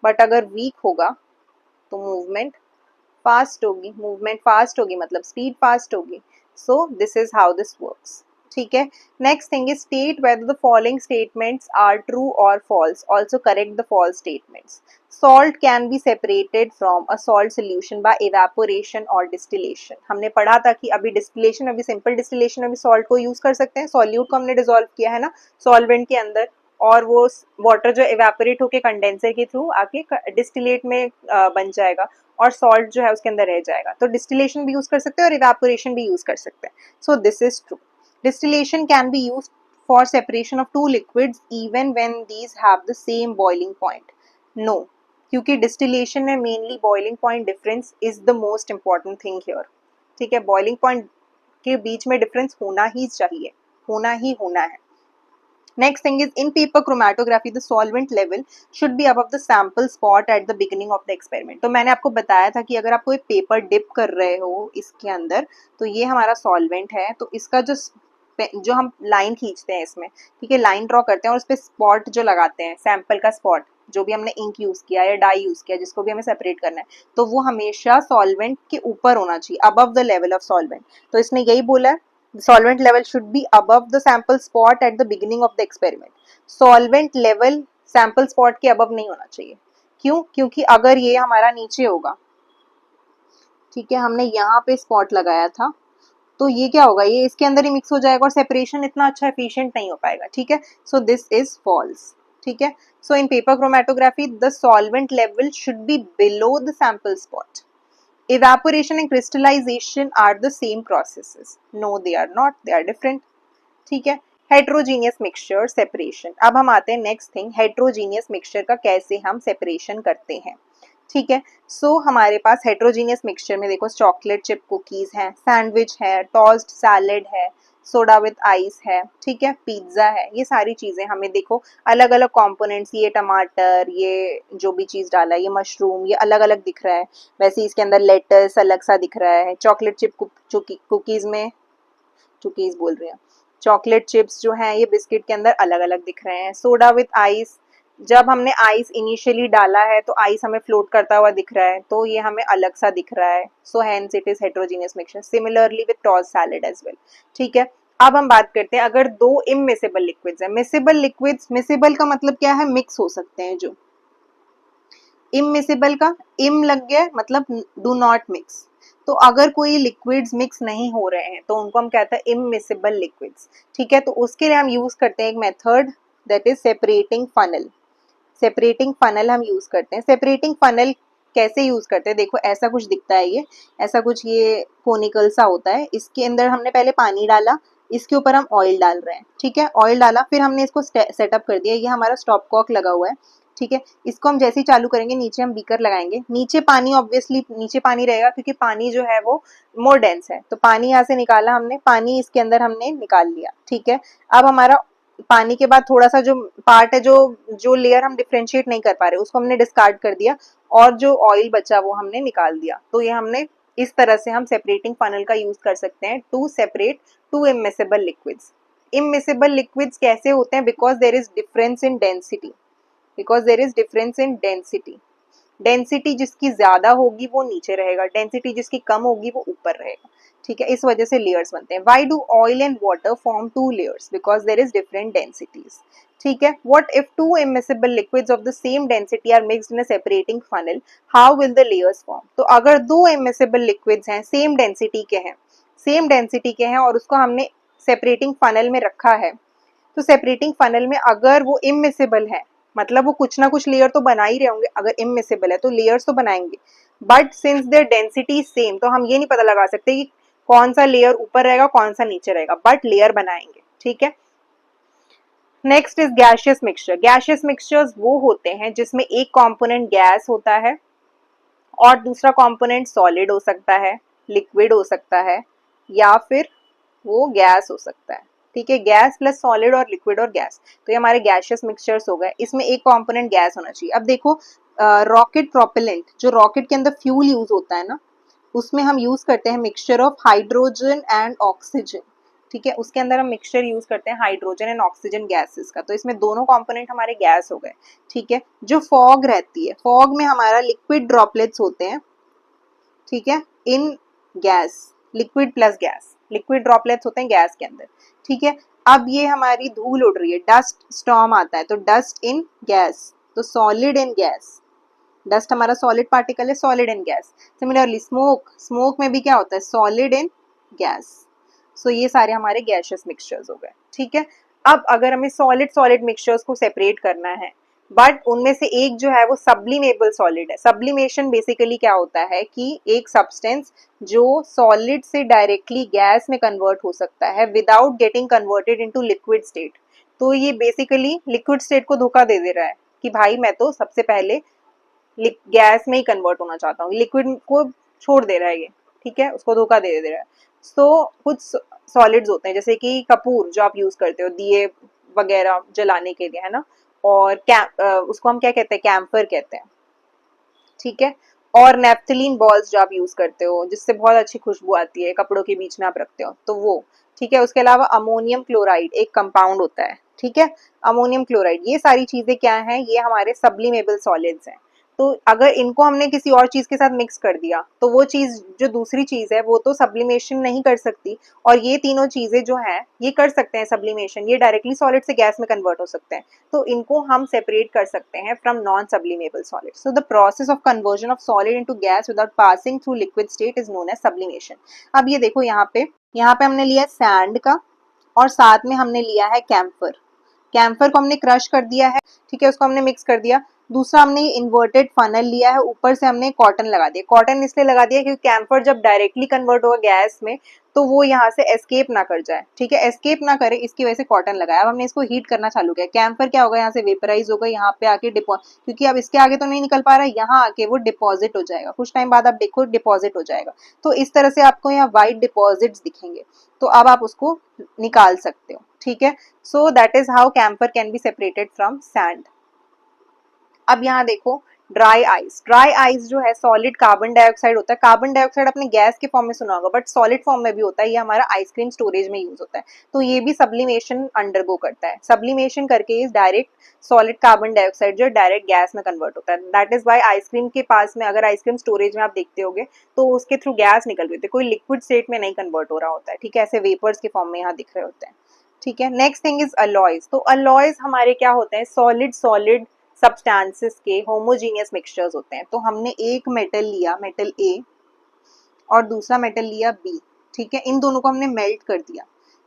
बट अगर वीक होगा तो मूवमेंट फास्ट होगी। मूवमेंट फास्ट होगी मतलब स्पीड फास्ट होगी। So this is how this works, ठीक है। Next thing is state whether the following statements are true और false, also correct the false statements. Salt can be separated from a salt solution by evaporation और distillation. हमने पढ़ा था कि अभी distillation, अभी सिंपल डिस्टिलेशन में भी सॉल्ट को यूज कर सकते हैं, सॉल्यूट को हमने डिसॉल्व किया है ना सॉल्वेंट के अंदर, और वो वाटर जो इवेपोरेट होके कंडेंसर के थ्रू आके डिस्टिलेट में बन जाएगा और सॉल्ट जो है उसके अंदर रह जाएगा। तो डिस्टिलेशन भी यूज कर सकते हैं और इवेपोरेशन भी यूज कर सकते हैं। So this is true. Distillation can be used for separation of two liquids even when these have the same boiling point. No, क्योंकि distillation में mainly boiling point difference is the most important thing here. ठीक है, boiling point के बीच में difference होना ही चाहिए, होना ही होना है। Next thing is in paper chromatography the solvent level should be above the sample spot at the beginning of the experiment. तो मैंने आपको बताया था कि अगर आप कोई पेपर डिप कर रहे हो इसके अंदर, तो ये हमारा सॉल्वेंट है, तो इसका जो हम लाइन खींचते हैं इसमें, ठीक है, लाइन ड्रॉ करते हैं और उस पर स्पॉट जो लगाते हैं, सैंपल का स्पॉट, जो भी हमने इंक यूज किया या डाई यूज किया, जिसको भी हमें सेपरेट करना है, तो वो हमेशा सॉल्वेंट के ऊपर होना चाहिए, above the level of solvent. तो इसने यही बोला है, solvent level should be above the sample spot at the beginning of the experiment. solvent level sample spot के above नहीं होना चाहिए। क्यों? क्योंकि अगर ये हमारा नीचे होगा, ठीक है, हमने यहाँ पे स्पॉट लगाया था, तो ये क्या होगा, ये इसके अंदर ही मिक्स हो जाएगा और सेपरेशन इतना अच्छा एफिशिएंट नहीं हो पाएगा, ठीक है। सो दिस इज फॉल्स, ठीक है। So in paper chromatography the solvent level should be below the sample spot. Evaporation and crystallization are the same processes. No, they are not. They are different. ठीक है। Heterogeneous mixture separation. अब हम आते हैं next thing, heterogeneous mixture का कैसे हम separation करते हैं। ठीक है, सो हमारे पास हेट्रोजीनियस मिक्सचर में देखो चॉकलेट चिप कुकीज हैं, सैंडविच है, टोस्ट सैलेड है, सोडा विद आइस है, ठीक है, पिज्जा है, ये सारी चीजें हमें देखो अलग अलग कंपोनेंट्स, ये टमाटर, ये जो भी चीज डाला है, ये मशरूम, ये अलग अलग दिख रहा है। वैसे इसके अंदर लेटस अलग सा दिख रहा है। चॉकलेट चिप कुकीज में, कुकीज बोल रही हैं, चॉकलेट चिप्स जो हैं ये बिस्किट के अंदर अलग अलग दिख रहे हैं। सोडा विद आइस, जब हमने आइस इनिशियली डाला है तो आइस हमें फ्लोट करता हुआ दिख रहा है, तो ये हमें अलग सा दिख रहा है। So hence it is heterogeneous mixture. Similarly with toss salad as well. ठीक है, अब हम बात करते हैं अगर दो इमिसिबल लिक्विड्स है। मिसिबल लिक्विड्स, मिसिबल का मतलब क्या है, मिक्स हो सकते हैं। जो इमिसिबल का इम लग गया मतलब डू नॉट मिक्स। तो अगर कोई लिक्विड्स मिक्स नहीं हो रहे हैं तो उनको हम कहते हैं इमिसिबल लिक्विड्स। ठीक है, तो उसके लिए हम यूज करते हैं एक method, that is separating funnel. Separating funnel हम यूज करते हैं। सेपरेटिंग फनल कैसे यूज करते हैं, देखो ऐसा कुछ दिखता है, ये ऐसा कुछ ये कोनिकल सा होता है। इसके अंदर हमने पहले पानी डाला, इसके ऊपर हम ऑयल डाल रहे हैं। ठीक है, ऑयल डाला, फिर हमने इसको सेटअप कर दिया। ये हमारा स्टॉप कॉक लगा हुआ है। ठीक है, इसको हम जैसे ही चालू करेंगे नीचे हम बीकर लगाएंगे। नीचे पानी, ऑब्वियसली नीचे पानी रहेगा क्योंकि पानी जो है वो मोर डेंस है। तो पानी यहाँ से निकाला हमने, पानी इसके अंदर हमने निकाल लिया। ठीक है, अब हमारा पानी के बाद थोड़ा सा जो पार्ट है, जो जो लेयर हम डिफ्रेंशिएट नहीं कर पा रहे, उसको हमने डिस्कार्ड कर दिया और जो ऑयल बचा वो हमने निकाल दिया। तो ये हमने इस तरह से हम सेपरेटिंग फनल का यूज कर सकते हैं to separate two immiscible liquids. Immiscible liquids कैसे होते हैं, because there is difference in density. Because there is difference in density. Density जिसकी ज्यादा होगी वो नीचे रहेगा, डेंसिटी जिसकी कम होगी वो ऊपर रहेगा। ठीक है, इस वजह से लेयर्स बनते हैं। Why do oil and water form two layers, because there is different densities. ठीक है, what if two immiscible liquids of the same density are mixed in a separating funnel, how will the layers form. तो अगर दो immiscible liquids हैं, same density के हैं, same density के हैं और उसको हमने सेपरेटिंग फनल में रखा है, तो सेपरेटिंग फनल में अगर वो इमिसिबल है, मतलब वो कुछ ना कुछ लेयर तो बना ही रहे होंगे। अगर इमिसिबल है तो लेयर्स तो बनाएंगे, but since their density same, तो हम ये नहीं पता लगा सकते कि कौन सा लेयर ऊपर रहेगा कौन सा नीचे रहेगा, बट लेयर बनाएंगे। ठीक है, next is gaseous mixture. Gaseous mixtures वो होते हैं जिसमें एक कंपोनेंट गैस होता है और दूसरा कंपोनेंट सॉलिड हो सकता है, लिक्विड हो सकता है, या फिर वो गैस हो सकता है। ठीक है, गैस प्लस सॉलिड और लिक्विड और गैस, तो ये हमारे गैशियस मिक्सचर्स हो गए। इसमें एक कंपोनेंट गैस होना चाहिए। अब देखो रॉकेट प्रोपेलेंट, जो रॉकेट के अंदर फ्यूल यूज होता है ना, उसमें हम यूज करते हैं mixture of hydrogen and oxygen. ठीक है, उसके अंदर हम मिक्सचर यूज करते हैं हाइड्रोजन एंड ऑक्सीजन गैसेस का। तो इसमें दोनों कंपोनेंट हमारे गैस हो गए। ठीक है, जो फॉग रहती है, फॉग में हमारा लिक्विड ड्रॉपलेट्स होते हैं। ठीक है, इन gas, liquid plus gas, liquid droplets होते हैं गैस के अंदर। ठीक है, अब ये हमारी धूल उड़ रही है, डस्ट स्टॉर्म आता है, तो डस्ट इन गैस, तो सॉलिड इन गैस। डस्ट हमारा सॉलिड पार्टिकल है, solid in gas. Similarly smoke, smoke में भी क्या होता है, सॉलिड इन गैस। सो ये सारे हमारे गैशियस मिक्सचर्स हो गए। ठीक है, अब अगर हमें सॉलिड सॉलिड मिक्सचर्स को सेपरेट करना है, बट उनमें से एक जो है वो सब्लिमेबल सॉलिड है। सब्लिमेशन बेसिकली क्या होता है कि एक सब्सटेंस जो सॉलिड से डायरेक्टली गैस में कन्वर्ट हो सकता है without getting converted into liquid state. तो ये बेसिकली लिक्विड स्टेट को धोखा दे दे रहा है कि भाई मैं तो सबसे पहले गैस में ही कन्वर्ट होना चाहता हूँ, लिक्विड को छोड़ दे रहा है ये। ठीक है, उसको धोखा दे दे रहा है। सो कुछ सॉलिड्स होते हैं जैसे कि कपूर जो आप यूज करते हो दिए वगैरह जलाने के लिए, है ना, और उसको हम क्या कहते हैं, कैम्फर कहते हैं। ठीक है, और नेफ्थलीन बॉल्स जो आप यूज करते हो जिससे बहुत अच्छी खुशबू आती है, कपड़ों के बीच में आप रखते हो, तो वो। ठीक है, उसके अलावा अमोनियम क्लोराइड एक कंपाउंड होता है। ठीक है, अमोनियम क्लोराइड, ये सारी चीजें क्या हैं, ये हमारे सब्लिमेबल सॉलिड्स हैं। तो अगर इनको हमने किसी और चीज के साथ मिक्स कर दिया तो वो चीज जो दूसरी चीज है वो तो सब्लिमेशन नहीं कर सकती, और ये तीनों चीजें जो हैं ये कर सकते हैं सब्लिमेशन, ये डायरेक्टली सॉलिड से गैस में कन्वर्ट हो सकते हैं। तो इनको हम सेपरेट कर सकते हैं from non sublimable solid. So the process of conversion of solid into gas without passing through liquid state is known as sublimation. अब ये देखो यहाँ पे हमने लिया सैंड का और साथ में हमने लिया है कैम्फर। कैम्फर को हमने क्रश कर दिया है, ठीक है, उसको हमने मिक्स कर दिया। दूसरा हमने ये इन्वर्टेड फनल लिया है, ऊपर से हमने कॉटन लगा दिया। कॉटन इसलिए लगा दिया क्योंकि कैम्फर जब डायरेक्टली कन्वर्ट होगा गैस में तो वो यहाँ से एस्केप ना कर जाए, ठीक है, एस्केप ना करे, इसकी वजह से कॉटन लगाया। अब हमने इसको हीट करना चालू किया। कैम्फर क्या होगा, यहाँ से वेपराइज होगा, यहाँ पे आके क्योंकि अब इसके आगे तो नहीं निकल पा रहा है, यहाँ आके वो डिपॉजिट हो जाएगा। कुछ टाइम बाद आप देखो डिपॉजिट हो जाएगा। तो इस तरह से आपको यहाँ व्हाइट डिपॉजिट्स दिखेंगे। तो अब आप उसको निकाल सकते हो, ठीक है। So that is how camphor can be separated from sand. अब यहाँ देखो ड्राई आइस। ड्राई आइस जो है सॉलिड कार्बन डाइऑक्साइड होता है। कार्बन डाइऑक्साइड अपने गैस के फॉर्म में सुना होगा, बट सॉलिड फॉर्म में भी होता है। ये हमारा आइसक्रीम स्टोरेज में यूज होता है। तो ये भी सब्लिमेशन अंडरगो करता है। सब्लिमेशन करके इस डायरेक्ट सॉलिड कार्बन डाइऑक्साइड जो डायरेक्ट गैस में कन्वर्ट होता है। दैट इज वाई आइसक्रीम के पास में, अगर आइसक्रीम स्टोरेज में आप देखते होगे तो उसके थ्रू गैस निकल रही होती है, कोई लिक्विड स्टेट में नहीं कन्वर्ट हो रहा होता है, ठीक है, ऐसे वेपर्स के फॉर्म में यहाँ दिख रहे होते हैं, ठीक है। Next thing is alloys. तो अलॉयज हमारे क्या होते हैं, सॉलिड सॉलिड सब्सटेंसेस के होमोजीनियस मिक्सचर्स होते हैं। तो हमने एक मेटल लिया, मेटल ए, और दूसरा मेटल लिया बी, ठीक है, इन दोनों को हमने मेल्ट कर दिया।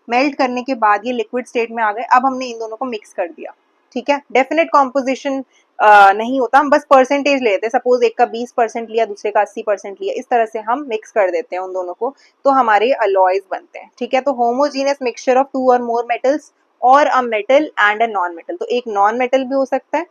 मेल्ट करने के बाद ये लिक्विड स्टेट में आ गए। अब हमने इन दोनों को मिक्स कर दिया, ठीक है। डेफिनेट कॉम्पोजिशन नहीं होता, हम बस परसेंटेज लेते हैं। सपोज एक का 20% लिया, दूसरे का 80% लिया, इस तरह से हम मिक्स कर देते हैं उन दोनों को, तो हमारे अलॉयज बनते हैं, ठीक है। तो होमोजीनियस मिक्सचर ऑफ 2 और मोर मेटल्स और a metal and a non metal. तो एक नॉन मेटल भी हो सकता है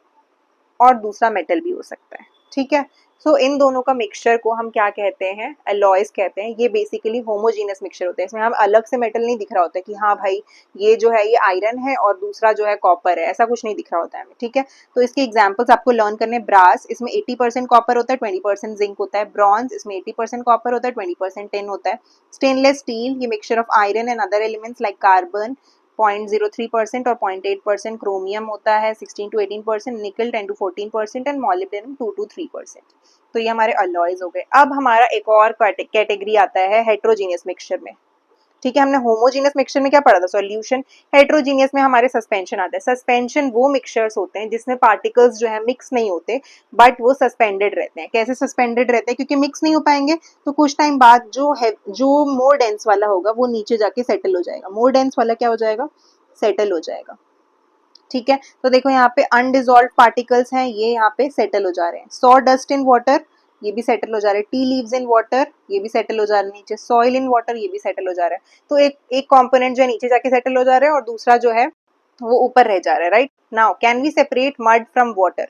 और दूसरा मेटल भी हो सकता है, ठीक है। सो इन दोनों का मिक्सचर को हम क्या कहते हैं, अलॉयज कहते हैं। ये बेसिकली होमोजीनियस मिक्सचर होते हैं। इसमें हम अलग से मेटल नहीं दिख रहा होता है कि हाँ भाई ये जो है ये आयरन है और दूसरा जो है कॉपर है, ऐसा कुछ नहीं दिख रहा होता है हमें, ठीक है। तो इसके एग्जांपल्स आपको लर्न करने, ब्रास, इसमें 80% कॉपर होता है, 20% जिंक होता है। ब्रॉन्ज, इसमें 80% कॉपर होता है, 20% टिन होता है। स्टेनलेस स्टील, ये mixture of iron and other elements like carbon 0.03% और 0.8% क्रोमियम होता है, 16 to 18%, निकल 10 to 14% एंड मॉलिब्डेनम 2 to 3%। तो ये हमारे अलॉयज हो गए। अब हमारा एक और कैटेगरी आता है हेट्रोजीनियस मिक्सचर में, ठीक है। हमने होमोजीनियस मिक्सचर में क्या पढ़ा था, सॉल्यूशन। हेट्रोजीनियस में हमारे सस्पेंशन आता है। सस्पेंशन वो मिक्सचर्स होते हैं जिसमें पार्टिकल्स जो है मिक्स नहीं होते, बट वो सस्पेंडेड रहते हैं। कैसे सस्पेंडेड रहते हैं, क्योंकि मिक्स नहीं हो पाएंगे तो कुछ टाइम बाद जो मोर डेंस वाला होगा वो नीचे जाके सेटल हो जाएगा। मोर डेंस वाला क्या हो जाएगा, सेटल हो जाएगा, ठीक है। तो देखो यहाँ पे अनडिजॉल्व पार्टिकल्स हैं, ये यहाँ पे सेटल हो जा रहे हैं। सॉ डस्ट इन वाटर, ये भी सेटल हो जा रहे हैं। टी लीव्स इन वाटर, ये भी सेटल हो जा रहे हैं नीचे। सॉइल इन वाटर, ये भी सेटल हो जा रहा है। तो एक कंपोनेंट जो है नीचे जाके सेटल हो जा रहा है और दूसरा जो है वो ऊपर रह जा रहा है, right. Now can we separate mud from water.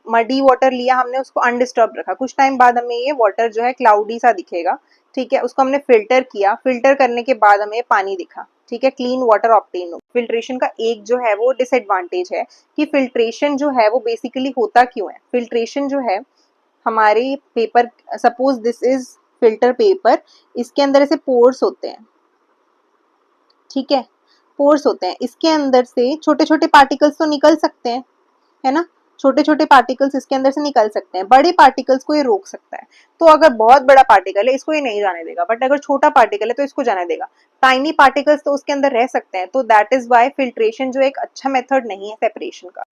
Muddy water लिया हमने, उसको अनडिस्टर्ब रखा। कुछ टाइम बाद हमें ये वाटर जो है क्लाउडी सा दिखेगा, ठीक है। उसको हमने फिल्टर किया, फिल्टर करने के बाद हमें पानी दिखा, ठीक है, क्लीन वाटर ऑब्टेन हो। फिल्ट्रेशन का एक जो है वो डिसएडवांटेज है कि फिल्ट्रेशन जो है वो बेसिकली होता क्यों है। फिल्ट्रेशन जो है हमारे paper, suppose this is filter paper, इसके अंदर ऐसे पोर्स होते हैं, ठीक है, पोर्स होते हैं। इसके अंदर से छोटे छोटे पार्टिकल्स तो निकल सकते हैं, है ना, छोटे छोटे पार्टिकल्स इसके अंदर से निकल सकते हैं। बड़े पार्टिकल्स को ये रोक सकता है। तो अगर बहुत बड़ा पार्टिकल है इसको ये नहीं जाने देगा, बट अगर छोटा पार्टिकल है तो इसको जाने देगा। टाइनी पार्टिकल्स तो उसके अंदर रह सकते हैं। तो दैट इज वाई फिल्ट्रेशन जो एक अच्छा मेथड नहीं है सेपरेशन का।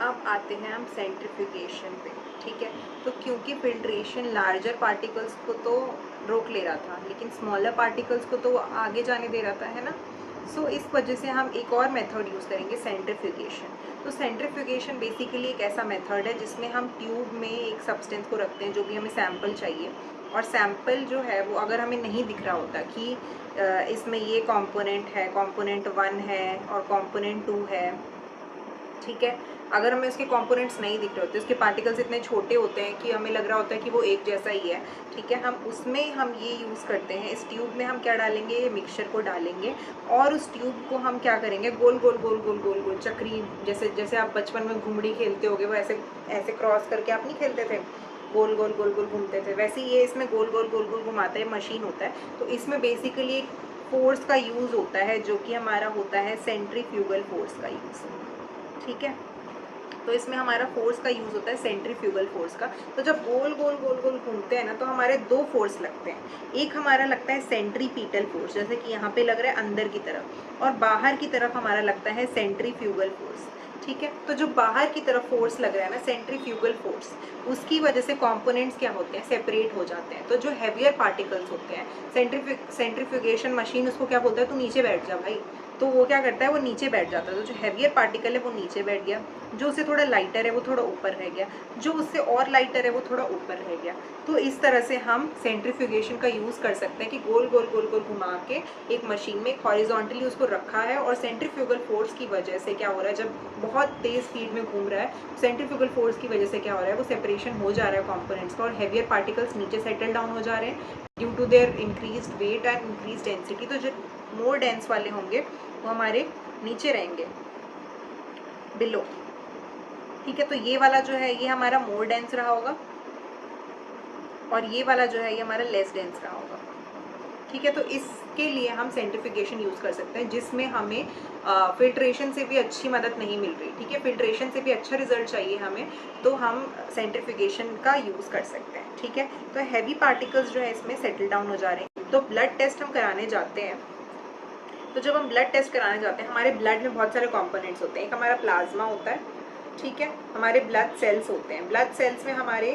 अब आते हैं हम सेंट्रीफ्यूगेशन पे, ठीक है। तो क्योंकि फिल्ट्रेशन लार्जर पार्टिकल्स को तो रोक ले रहा था लेकिन स्मॉलर पार्टिकल्स को तो आगे जाने दे रहा था, है ना। सो इस वजह से हम एक और मेथड यूज़ करेंगे, सेंट्रीफ्यूगेशन। तो सेंट्रीफ्यूगेशन बेसिकली एक ऐसा मेथड है जिसमें हम ट्यूब में एक सब्सटेंस को रखते हैं, जो भी हमें सैंपल चाहिए, और सैंपल जो है वो अगर हमें नहीं दिख रहा होता कि इसमें ये कंपोनेंट है, कंपोनेंट 1 है और कंपोनेंट 2 है, ठीक है। अगर हमें उसके कंपोनेंट्स नहीं दिख रहे होते, उसके पार्टिकल्स इतने छोटे होते हैं कि हमें लग रहा होता है कि वो एक जैसा ही है, ठीक है, हम उसमें हम ये यूज़ करते हैं। इस ट्यूब में हम क्या डालेंगे, ये मिक्सचर को डालेंगे और उस ट्यूब को हम क्या करेंगे, गोल गोल गोल गोल गोल गोल चक्री, जैसे जैसे आप बचपन में घुमड़ी खेलते होगे, वो ऐसे ऐसे क्रॉस करके आप नहीं खेलते थे, गोल गोल गोल गोल घूमते थे, वैसे ये इसमें गोल गोल गोल गोल घुमाता है, मशीन होता है। तो इसमें बेसिकली एक फोर्स का यूज़ होता है जो कि हमारा होता है सेंट्रीफ्यूगल फोर्स का यूज़, ठीक है। तो इसमें हमारा फोर्स का यूज़ होता है सेंट्रीफ्यूगल फोर्स का। तो जब गोल गोल गोल गोल घूमते हैं ना तो हमारे दो फोर्स लगते हैं। एक हमारा लगता है सेंट्रीपीटल फोर्स, जैसे कि यहाँ पे लग रहा है अंदर की तरफ, और बाहर की तरफ हमारा लगता है सेंट्रीफ्यूगल फोर्स, ठीक है। तो जो बाहर की तरफ फोर्स लग रहा है ना, सेंट्रीफ्यूगल फोर्स, उसकी वजह से कंपोनेंट्स क्या होते हैं, सेपरेट हो जाते हैं। तो जो हैवियर पार्टिकल्स होते हैं, सेंट्रीफ्यूगेशन मशीन उसको क्या बोलता है, तू नीचे बैठ जा भाई, तो वो क्या करता है, वो नीचे बैठ जाता है। तो जो हैवियर पार्टिकल है वो नीचे बैठ गया, जो उससे थोड़ा लाइटर है वो थोड़ा ऊपर रह गया, जो उससे और लाइटर है वो थोड़ा ऊपर रह गया। तो इस तरह से हम सेंट्रीफ्यूगेशन का यूज़ कर सकते हैं कि गोल गोल गोल गोल घुमा के एक मशीन में हॉरिजॉन्टली उसको रखा है, और सेंट्रीफ्यूगल फोर्स की वजह से क्या हो रहा है, जब बहुत तेज़ स्पीड में घूम रहा है, सेंट्रीफ्यूगल फोर्स की वजह से क्या हो रहा है, वो सेपरेशन हो जा रहा है कॉम्पोनेंट्स का, और हैवियर पार्टिकल्स नीचे सेटल डाउन हो जा रहे हैं due to their increase weight and increase density. तो जो मोर डेंस वाले होंगे वो हमारे नीचे रहेंगे, बिलो। ठीक है, तो ये वाला जो है ये हमारा मोर डेंस रहा होगा, और ये वाला जो है ये हमारा लेस डेंस रहा होगा। ठीक है, तो इसके लिए हम सेंट्रीफ्यूगेशन यूज़ कर सकते हैं, जिसमें हमें फिल्ट्रेशन से भी अच्छी मदद नहीं मिल रही। ठीक है, फिल्ट्रेशन से भी अच्छा रिजल्ट चाहिए हमें, तो हम सेंट्रीफ्यूगेशन का यूज़ कर सकते हैं। ठीक है, तो हैवी पार्टिकल्स जो है इसमें सेटल डाउन हो जा रहे हैं। तो ब्लड टेस्ट हम कराने जाते हैं, तो जब हम ब्लड टेस्ट कराने जाते हैं, हमारे ब्लड में बहुत सारे कॉम्पोनेंट्स होते हैं। एक हमारा प्लाज्मा होता है, ठीक है, हमारे ब्लड सेल्स होते हैं। ब्लड सेल्स में हमारे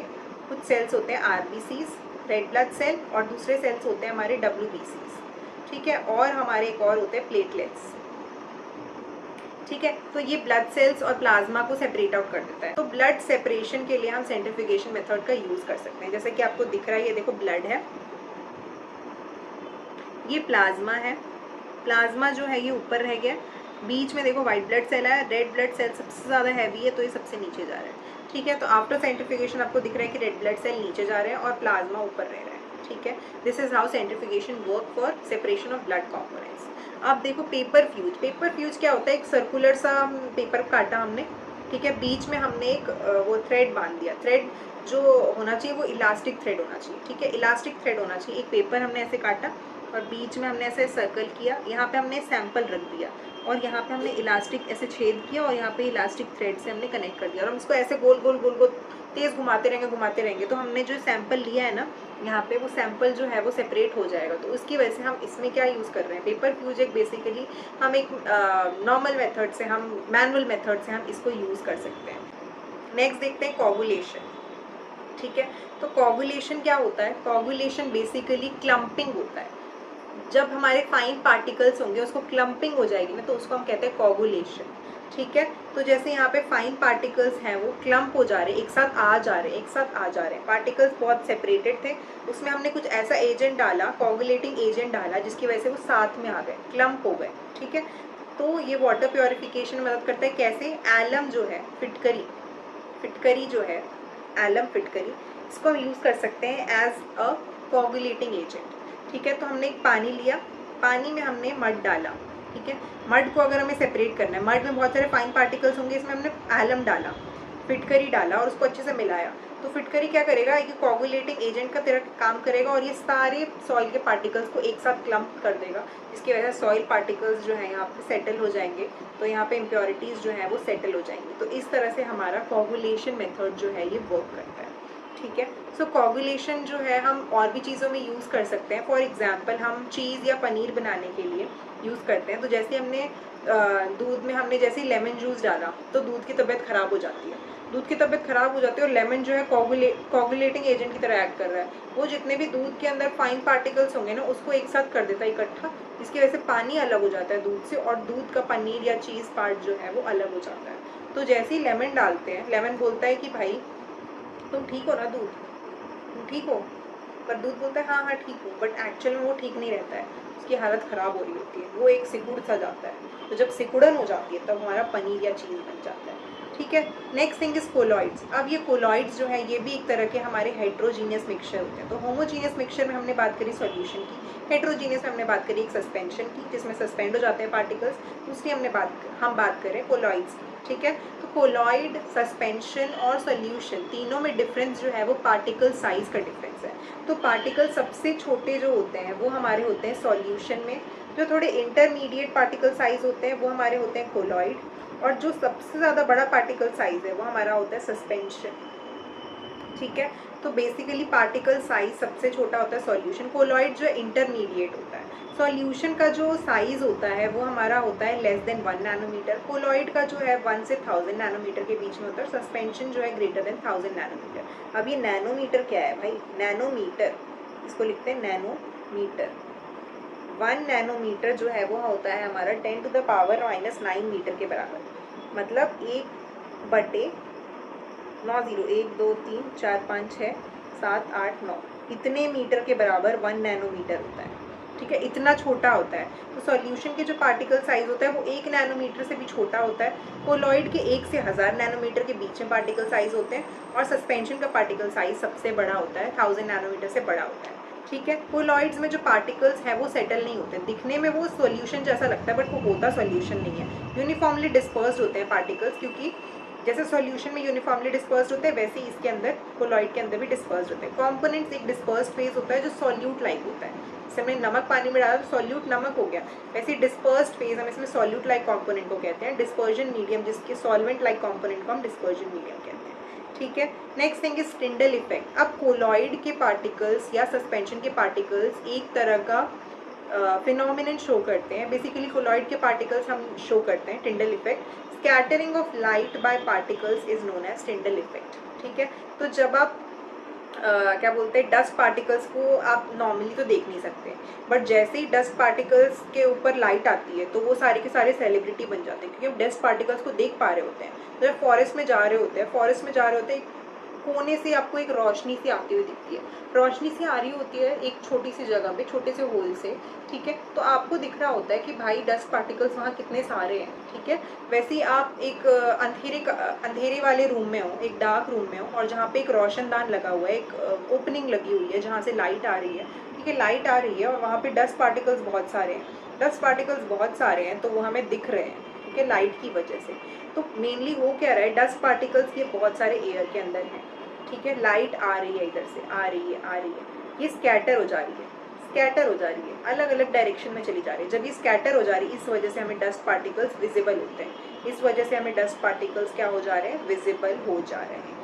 कुछ सेल्स होते हैं आरबीसीज, रेड ब्लड सेल, और दूसरे सेल्स होते हैं हमारे डब्ल्यूबीसीज। ठीक है, और हमारे एक और होते हैं प्लेटलेट्स। ठीक है, तो ये ब्लड सेल्स और प्लाज्मा को सेपरेट आउट कर देता है। तो ब्लड सेपरेशन के लिए हम सेंट्रीफ्यूगेशन मेथड का यूज कर सकते हैं। जैसे कि आपको दिख रहा है, ये देखो ब्लड है, ये प्लाज्मा है, प्लाज्मा जो है ये ऊपर रह गया, बीच में देखो व्हाइट ब्लड सेल है, रेड ब्लड सेल सबसे ज़्यादा हैवी है तो ये सबसे नीचे जा रहा है। ठीक है, तो आफ्टर सेंट्रीफ्यूगेशन आपको दिख रहा है कि रेड ब्लड सेल नीचे जा रहे हैं और प्लाज्मा ऊपर रह रहा है। ठीक है, this is how centrifugation work for separation of blood components. अब देखो पेपर फ्यूज, पेपर फ्यूज क्या होता है, एक सर्कुलर सा पेपर काटा हमने, ठीक है, बीच में हमने एक वो थ्रेड बांध दिया। थ्रेड जो होना चाहिए वो इलास्टिक थ्रेड होना चाहिए। ठीक है, इलास्टिक थ्रेड होना चाहिए। एक पेपर हमने ऐसे काटा और बीच में हमने ऐसे सर्कल किया, यहाँ पे हमने सैंपल रख दिया, और यहाँ पे हमने इलास्टिक ऐसे छेद किया, और यहाँ पे इलास्टिक थ्रेड से हमने कनेक्ट कर दिया, और हम इसको ऐसे गोल गोल गोल गोल तेज़ घुमाते रहेंगे। तो हमने जो सैंपल लिया है ना, यहाँ पे वो सैंपल जो है वो सेपरेट हो जाएगा। तो उसकी वजह से हम इसमें क्या यूज़ कर रहे हैं, पेपर फ्यूज। एक बेसिकली हम एक नॉर्मल मेथड से, हम मैनुअल मेथड से हम इसको यूज़ कर सकते हैं। नेक्स्ट देखते हैं कोगुलेशन। ठीक है, तो कोगुलेशन क्या होता है, कोगुलेशन बेसिकली क्लम्पिंग होता है। जब हमारे फाइन पार्टिकल्स होंगे उसको क्लम्पिंग हो जाएगी ना, तो उसको हम कहते हैं कोगुलेशन। ठीक है, तो जैसे यहाँ पे फाइन पार्टिकल्स हैं वो क्लम्प हो जा रहे हैं, एक साथ आ जा रहे हैं। पार्टिकल्स बहुत सेपरेटेड थे, उसमें हमने कुछ ऐसा एजेंट डाला, कोगुलेटिंग एजेंट डाला, जिसकी वजह से वो साथ में आ गए, क्लम्प हो गए। ठीक है, तो ये वाटर प्योरिफिकेशन में मदद करता है। कैसे, एलम जो है, फिटकरी जो है, एलम फिटकरी, इसको हम यूज़ कर सकते हैं एज अ कोगुलेटिंग एजेंट। ठीक है, तो हमने एक पानी लिया, पानी में हमने मड डाला। ठीक है, मड को अगर हमें सेपरेट करना है, मड में बहुत सारे फाइन पार्टिकल्स होंगे, इसमें हमने एलम डाला, फिटकरी डाला और उसको अच्छे से मिलाया। तो फिटकरी क्या करेगा, ये कोगुलेटिंग एजेंट का तरह काम करेगा, और ये सारे सॉइल के पार्टिकल्स को एक साथ क्लम्प कर देगा, जिसकी वजह से सॉइल पार्टिकल्स जो है यहाँ पे सेटल हो जाएंगे, तो यहाँ पे इम्प्योरिटीज़ जो है वो सेटल हो जाएंगी। तो इस तरह से हमारा कोगुलेशन मेथड जो है ये वर्क करता है। ठीक है, सो कोगुलेशन जो है हम और भी चीज़ों में यूज़ कर सकते हैं। फॉर एग्जांपल हम चीज़ या पनीर बनाने के लिए यूज़ करते हैं। तो जैसे हमने दूध में हमने जैसे लेमन जूस डाला तो दूध की तबीयत ख़राब हो जाती है, और लेमन जो है कोगुलेटिंग एजेंट की तरह एक्ट कर रहा है। वो जितने भी दूध के अंदर फाइन पार्टिकल्स होंगे ना, उसको एक साथ कर देता है इकट्ठा, जिसकी वजह से पानी अलग हो जाता है दूध से, और दूध का पनीर या चीज़ पार्ट जो है वो अलग हो जाता है। तो जैसे ही लेमन डालते हैं, लेमन बोलता है कि भाई तुम ठीक हो ना, दूध तुम ठीक हो, पर दूध बोलता है हाँ हाँ ठीक हूँ, बट एक्चुअल में वो ठीक नहीं रहता है, उसकी हालत ख़राब हो रही होती है, वो एक सिकुड़ सा जाता है। तो जब सिकुड़न हो जाती है तब हमारा पनीर या चीज़ बन जाता है। ठीक है, नेक्स्ट थिंग इज कोलॉइड्स। अब ये कोलॉइड्स जो है ये भी एक तरह के हमारे हेट्रोजीनियस मिक्सचर होते हैं। तो होमोजीनियस मिक्सचर में हमने बात करी सॉल्यूशन की, हेट्रोजीनियस में हमने बात करी एक सस्पेंशन की, जिसमें सस्पेंड हो जाते हैं पार्टिकल्स। दूसरी हम बात करें कोलॉइड्स की। ठीक है, तो कोलॉइड, सस्पेंशन और सोल्यूशन तीनों में डिफरेंस जो है वो पार्टिकल साइज का डिफरेंस है। तो पार्टिकल सबसे छोटे जो होते हैं वो हमारे होते हैं सॉल्यूशन में, जो थोड़े इंटरमीडिएट पार्टिकल साइज होते हैं वो हमारे होते हैं कोलॉइड, और जो सबसे ज़्यादा बड़ा पार्टिकल साइज है वो हमारा होता है सस्पेंशन। ठीक है, तो बेसिकली पार्टिकल साइज सबसे छोटा होता है सॉल्यूशन, कोलॉइड जो इंटरमीडिएट होता है। सॉल्यूशन का जो साइज होता है वो हमारा होता है लेस देन 1 नैनोमीटर, कोलॉइड का जो है 1 से 1000 नैनोमीटर के बीच में होता है, सस्पेंशन जो है ग्रेटर देन 1000 नैनोमीटर। अब ये नैनोमीटर क्या है भाई, नैनोमीटर, इसको लिखते हैं नैनोमीटर। 1 नैनोमीटर जो है वो होता है हमारा 10 टू द पावर -9 मीटर के बराबर, मतलब 1/9 0 1 2 3 4 5 6 7 8 9 इतने मीटर के बराबर 1 नैनोमीटर होता है। ठीक है, इतना छोटा होता है। तो सॉल्यूशन के जो पार्टिकल साइज होता है वो 1 नैनोमीटर से भी छोटा होता है। कोलॉइड के 1 से 1000 नैनोमीटर के बीच में पार्टिकल साइज होते हैं और सस्पेंशन का पार्टिकल साइज सबसे बड़ा होता है, 1000 नैनोमीटर से बड़ा होता है। ठीक है, कोलॉइड्स में जो पार्टिकल्स हैं वो सेटल नहीं होते, दिखने में वो सॉल्यूशन जैसा लगता है बट वो होता सॉल्यूशन नहीं है। यूनिफॉर्मली डिस्पर्स्ड होते हैं पार्टिकल्स, क्योंकि जैसे सॉल्यूशन में यूनिफॉर्मली डिस्पर्स्ड होते हैं वैसे ही इसके अंदर कोलॉइड के अंदर भी डिस्पर्स्ड होते हैं। कॉम्पोनेंट्स, एक डिस्पर्स्ड फेज होता है जो सॉल्यूट लाइक होता है, जैसे हमने नमक पानी में डाला तो सॉल्यूट नमक हो गया, वैसे डिस्पर्स्ड फेज हम इसमें सॉल्यूट लाइक कॉम्पोनेंट को कहते हैं। डिस्पर्जन मीडियम, जिसके सॉल्वेंट लाइक कॉम्पोनेंट को हम डिस्पर्जन मीडियम कहते हैं। ठीक है, next thing is Tyndall effect. अब कोलॉइड के पार्टिकल्स या सस्पेंशन के पार्टिकल्स एक तरह का फिनोमिनन शो करते हैं। बेसिकली कोलॉइड के पार्टिकल्स हम शो करते हैं Tyndall effect. Scattering of light by particles is known as Tyndall effect. ठीक है, तो जब आप क्या बोलते हैं, डस्ट पार्टिकल्स को आप नॉर्मली तो देख नहीं सकते, बट जैसे ही डस्ट पार्टिकल्स के ऊपर लाइट आती है तो वो सारे के सारे सेलिब्रिटी बन जाते हैं, क्योंकि डस्ट पार्टिकल्स को देख पा रहे होते हैं। तो जब फॉरेस्ट में जा रहे होते हैं, कोने से आपको एक रोशनी सी आती हुई दिखती है, रोशनी सी आ रही होती है एक छोटी सी जगह पे, छोटे से होल से। ठीक है, तो आपको दिख रहा होता है कि भाई डस्ट पार्टिकल्स वहाँ कितने सारे हैं। ठीक है, वैसे ही आप एक अंधेरे वाले रूम में हो, एक डार्क रूम में हो, और जहाँ पे एक रोशनदान लगा हुआ है, एक ओपनिंग लगी हुई है जहाँ से लाइट आ रही है। ठीक है, लाइट आ रही है और वहाँ पे डस्ट पार्टिकल्स बहुत सारे हैं, तो वो हमें दिख रहे हैं। ठीक है, लाइट की वजह से। तो मेनली वो क्या रहा है, डस्ट पार्टिकल्स ये बहुत सारे एयर के अंदर हैं। ठीक है, लाइट आ रही है, इधर से आ रही है, ये स्कैटर हो जा रही है, अलग अलग डायरेक्शन में चली जा रही है। जब ये स्कैटर हो जा रही है, इस वजह से हमें डस्ट पार्टिकल्स विजिबल होते हैं, इस वजह से हमें डस्ट पार्टिकल्स क्या हो जा रहे हैं, विजिबल हो जा रहे हैं।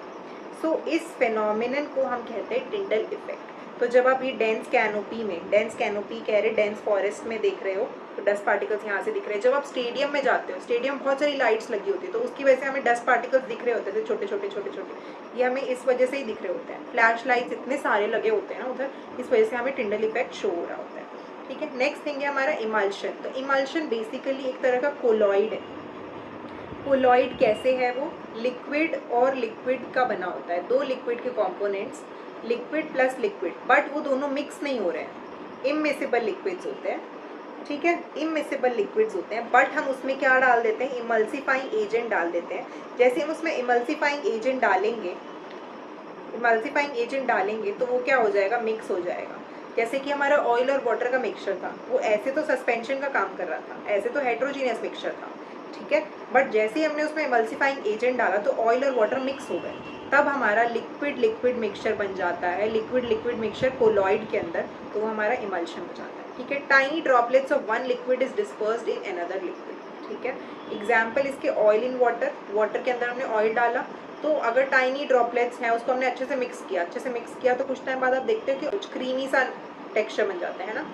सो इस फेनोमिनन को हम कहते हैं टिंडल इफेक्ट। तो जब आप ये डेंस कैनोपी कह रहे, डेंस फॉरेस्ट में देख रहे हो तो डस्ट पार्टिकल्स यहाँ से दिख रहे हैं। जब आप स्टेडियम में जाते हो, स्टेडियम में बहुत सारी लाइट्स लगी होती है, तो उसकी वजह से हमें डस्ट पार्टिकल्स दिख रहे होते थे, छोटे छोटे, ये हमें इस वजह से ही दिख रहे होते हैं। फ्लैश लाइट्स इतने सारे लगे होते हैं ना उधर, इस वजह से हमें टिंडल इफेक्ट शो हो रहा होता है। ठीक है, नेक्स्ट थिंग है हमारा इमल्शन। तो इमल्शन बेसिकली एक तरह का कोलॉइड है। कोलॉइड कैसे है, वो लिक्विड और लिक्विड का बना होता है, दो लिक्विड के components, liquid plus liquid, but वो दोनों मिक्स नहीं हो रहे हैं, इममिसिबल लिक्विड्स होते हैं। ठीक है, इममिसिबल लिक्विड्स होते हैं, बट हम उसमें क्या डाल देते हैं, इमल्सीफाइंग एजेंट डाल देते हैं। जैसे हम उसमें इमल्सीफाइंग एजेंट डालेंगे तो वो क्या हो जाएगा, मिक्स हो जाएगा। जैसे कि हमारा ऑयल और वाटर का मिक्सचर था, वो ऐसे तो सस्पेंशन का काम कर रहा था, ऐसे तो हेट्रोजीनियस मिक्सचर था। ठीक है, बट जैसे ही हमने उसमें इमल्सीफाइंग एजेंट डाला तो ऑयल और वाटर मिक्स हो गए, तब हमारा लिक्विड मिक्सचर बन जाता है। लिक्विड मिक्सचर कोलॉइड के अंदर, तो वो हमारा इमल्शन हो जाता है। ठीक है, tiny droplets of one liquid is dispersed in another liquid. ठीक है, एग्जाम्पल इसके ऑयल इन वाटर के अंदर हमने ऑयल डाला, तो अगर टाइनी ड्रॉपलेट्स हैं उसको हमने अच्छे से मिक्स किया तो कुछ टाइम बाद आप देखते हो कि कुछ क्रीमी सा टेक्सचर बन जाता है ना।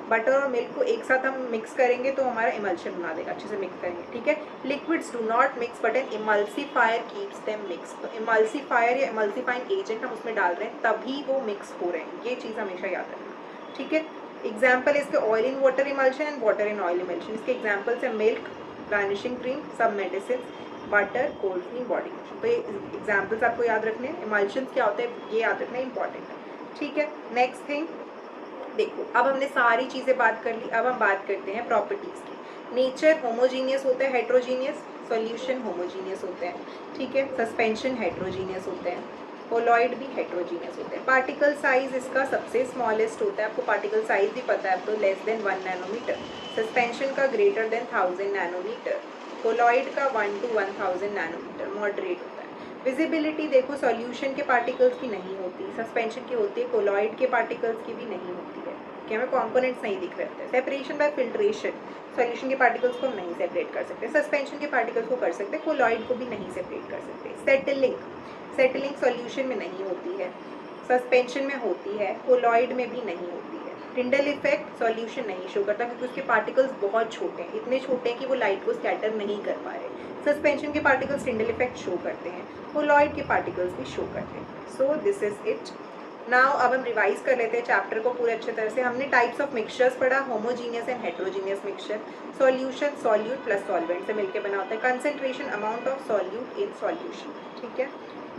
बटर और मिल्क को एक साथ हम मिक्स करेंगे तो हमारा इमल्शन बना देगा, अच्छे से मिक्स करेंगे। ठीक है, liquids do not mix but an emulsifier keeps them mix. तो इमल्सीफायर या इमल्सीफाइंग एजेंट हम उसमें डाल रहे हैं तभी वो मिक्स हो रहे हैं, ये चीज़ हमेशा याद रखना। ठीक है, एग्जाम्पल इसके oil in water emulsion and water in oil emulsion. इसके एग्जाम्पल्स है मिल्क, गार्निशिंग क्रीम, सब medicine, butter, cold cream, body lotion. तो ये एग्जाम्पल्स आपको याद रखने हैं। इमल्शन क्या होता है ये याद रखना इंपॉर्टेंट है। ठीक है, नेक्स्ट थिंग देखो, अब हमने सारी चीज़ें बात कर ली, अब हम बात करते हैं प्रॉपर्टीज़ की। नेचर होमोजीनियस होता है, हेट्रोजीनियस, सॉल्यूशन होमोजीनियस होते हैं। ठीक है, सस्पेंशन हेट्रोजीनियस होते हैं, कोलॉइड भी हेट्रोजीनियस होते हैं। पार्टिकल साइज इसका सबसे स्मॉलेस्ट होता है, आपको पार्टिकल साइज भी पता है, तो लेस देन 1 नैनोमीटर। सस्पेंशन का ग्रेटर देन 1000 नैनोमीटर। कोलॉइड का 1 to 1000 नैनोमीटर, मॉडरेट होता है। विजिबिलिटी देखो, सॉल्यूशन के पार्टिकल्स की नहीं होती, सस्पेंशन की होती है, कोलॉइड के पार्टिकल्स की भी नहीं होती है, कि हमें कंपोनेंट्स नहीं दिख रहे होते हैं। सेपरेशन बाय फिल्ट्रेशन, सॉल्यूशन के पार्टिकल्स को हम नहीं सेपरेट कर सकते, सस्पेंशन के पार्टिकल्स को कर सकते, कोलॉइड को भी नहीं सेपरेट कर सकते। सेटलिंग सॉल्यूशन में नहीं होती है, सस्पेंशन में होती है, कोलॉइड में भी नहीं होती है। टिंडल इफेक्ट सॉल्यूशन नहीं शो करता क्योंकि उसके पार्टिकल्स बहुत छोटे हैं, इतने छोटे हैं कि वो लाइट को स्कैटर नहीं कर पा रहे। सस्पेंशन के पार्टिकल्स टिंडल इफेक्ट शो करते हैं, कोलॉइड के पार्टिकल्स भी शो करते हैं। So this is it. Now अब हम रिवाइज कर लेते हैं चैप्टर को पूरे अच्छे तरह से। हमने टाइप्स ऑफ मिक्सचर्स पढ़ा, homogeneous and heterogeneous mixture, solution solute plus solvent से मिलकर बना होता है, concentration amount of solute in solution, ठीक है।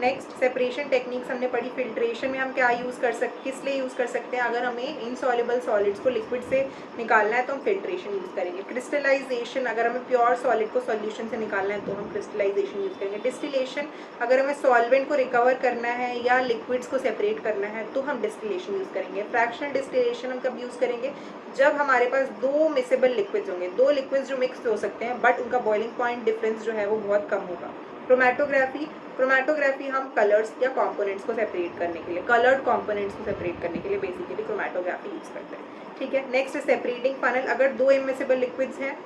नेक्स्ट सेपरेशन टेक्निक्स हमने पढ़ी, फिल्ट्रेशन में हम क्या यूज़ कर सकते, किस लिए यूज़ कर सकते हैं, अगर हमें इनसॉल्युबल सॉलिड्स को लिक्विड से निकालना है तो हम फिल्ट्रेशन यूज़ करेंगे। क्रिस्टलाइजेशन, अगर हमें प्योर सॉलिड को सॉल्यूशन से निकालना है तो हम क्रिस्टलाइजेशन यूज़ करेंगे। डिस्टिलेशन, अगर हमें सॉल्वेंट को रिकवर करना है या लिक्विड्स को सेपरेट करना है तो हम डिस्टिलेशन यूज़ करेंगे। फ्रैक्शनल डिस्टिलेशन हम कब यूज़ करेंगे, जब हमारे पास दो मिसेबल लिक्विड्स होंगे, दो लिक्विड्स जो मिक्स हो सकते हैं बट उनका बॉइलिंग पॉइंट डिफरेंस जो है वो बहुत कम होगा। क्रोमैटोग्राफी, क्रोमैटोग्राफी हम कलर्स या कंपोनेंट्स को सेपरेट करने के लिए, कलर्ड कंपोनेंट्स को सेपरेट करने के लिए बेसिकली क्रोमैटोग्राफी यूज़ करते हैं, ठीक है। नेक्स्ट सेपरेटिंग फनल, अगर दो इमिसिबल लिक्विड्स हैं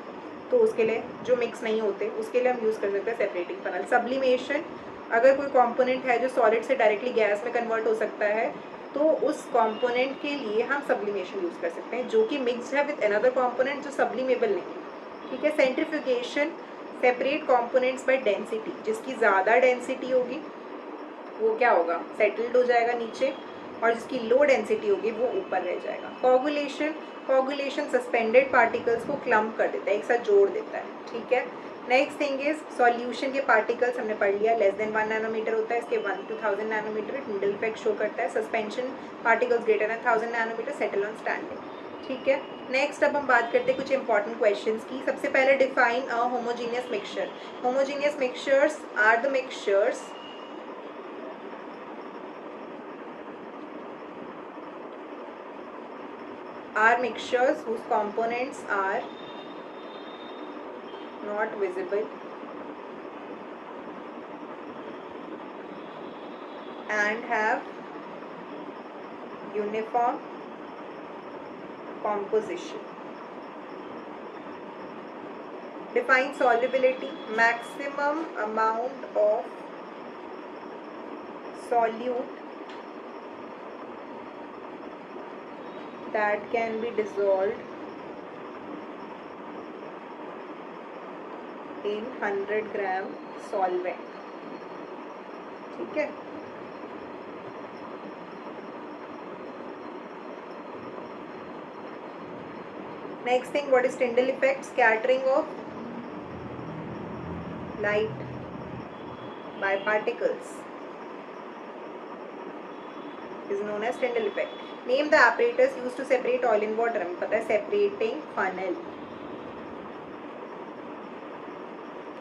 तो उसके लिए, जो मिक्स नहीं होते उसके लिए हम यूज़ कर सकते हैं सेपरेटिंग फनल। सब्लिमेशन, अगर कोई कंपोनेंट है जो सॉलिड से डायरेक्टली गैस में कन्वर्ट हो सकता है तो उस कंपोनेंट के लिए हम सब्लिमेशन यूज़ कर सकते हैं जो कि मिक्स्ड है विद अनदर कंपोनेंट जो सब्लिमेबल नहीं है, ठीक है। Centrifugation, separate components by density, जिसकी ज़्यादा डेंसिटी होगी वो क्या होगा, सेटल्ड हो जाएगा नीचे, और जिसकी लो डेंसिटी होगी वो ऊपर रह जाएगा। कोगुलेशन, कोगुलेशन सस्पेंडेड पार्टिकल्स को क्लम्प कर देता है, एक साथ जोड़ देता है, ठीक है। नेक्स्ट थिंग इज सॉल्यूशन के पार्टिकल्स हमने पढ़ लिया, लेस देन 1 नैनोमीटर होता है, इसके 1 to 1000 nanometre Tyndall effect show करता है। Suspension particles greater than 1000 nanometre settle on standing, ठीक है। नेक्स्ट अब हम बात करते हैं कुछ इंपॉर्टेंट क्वेश्चंस की। सबसे पहले define a homogeneous mixture. Homogeneous mixtures are the mixtures whose components are not visible and have uniform composition. Define solubility, maximum amount of solute that can be dissolved in 100 gram solvent, ठीक है। Next thing, what is Tyndall effect? Scattering of light by particles is known as Tyndall effect. Name the apparatus used to separate oil in water. हमें पता है separating funnel.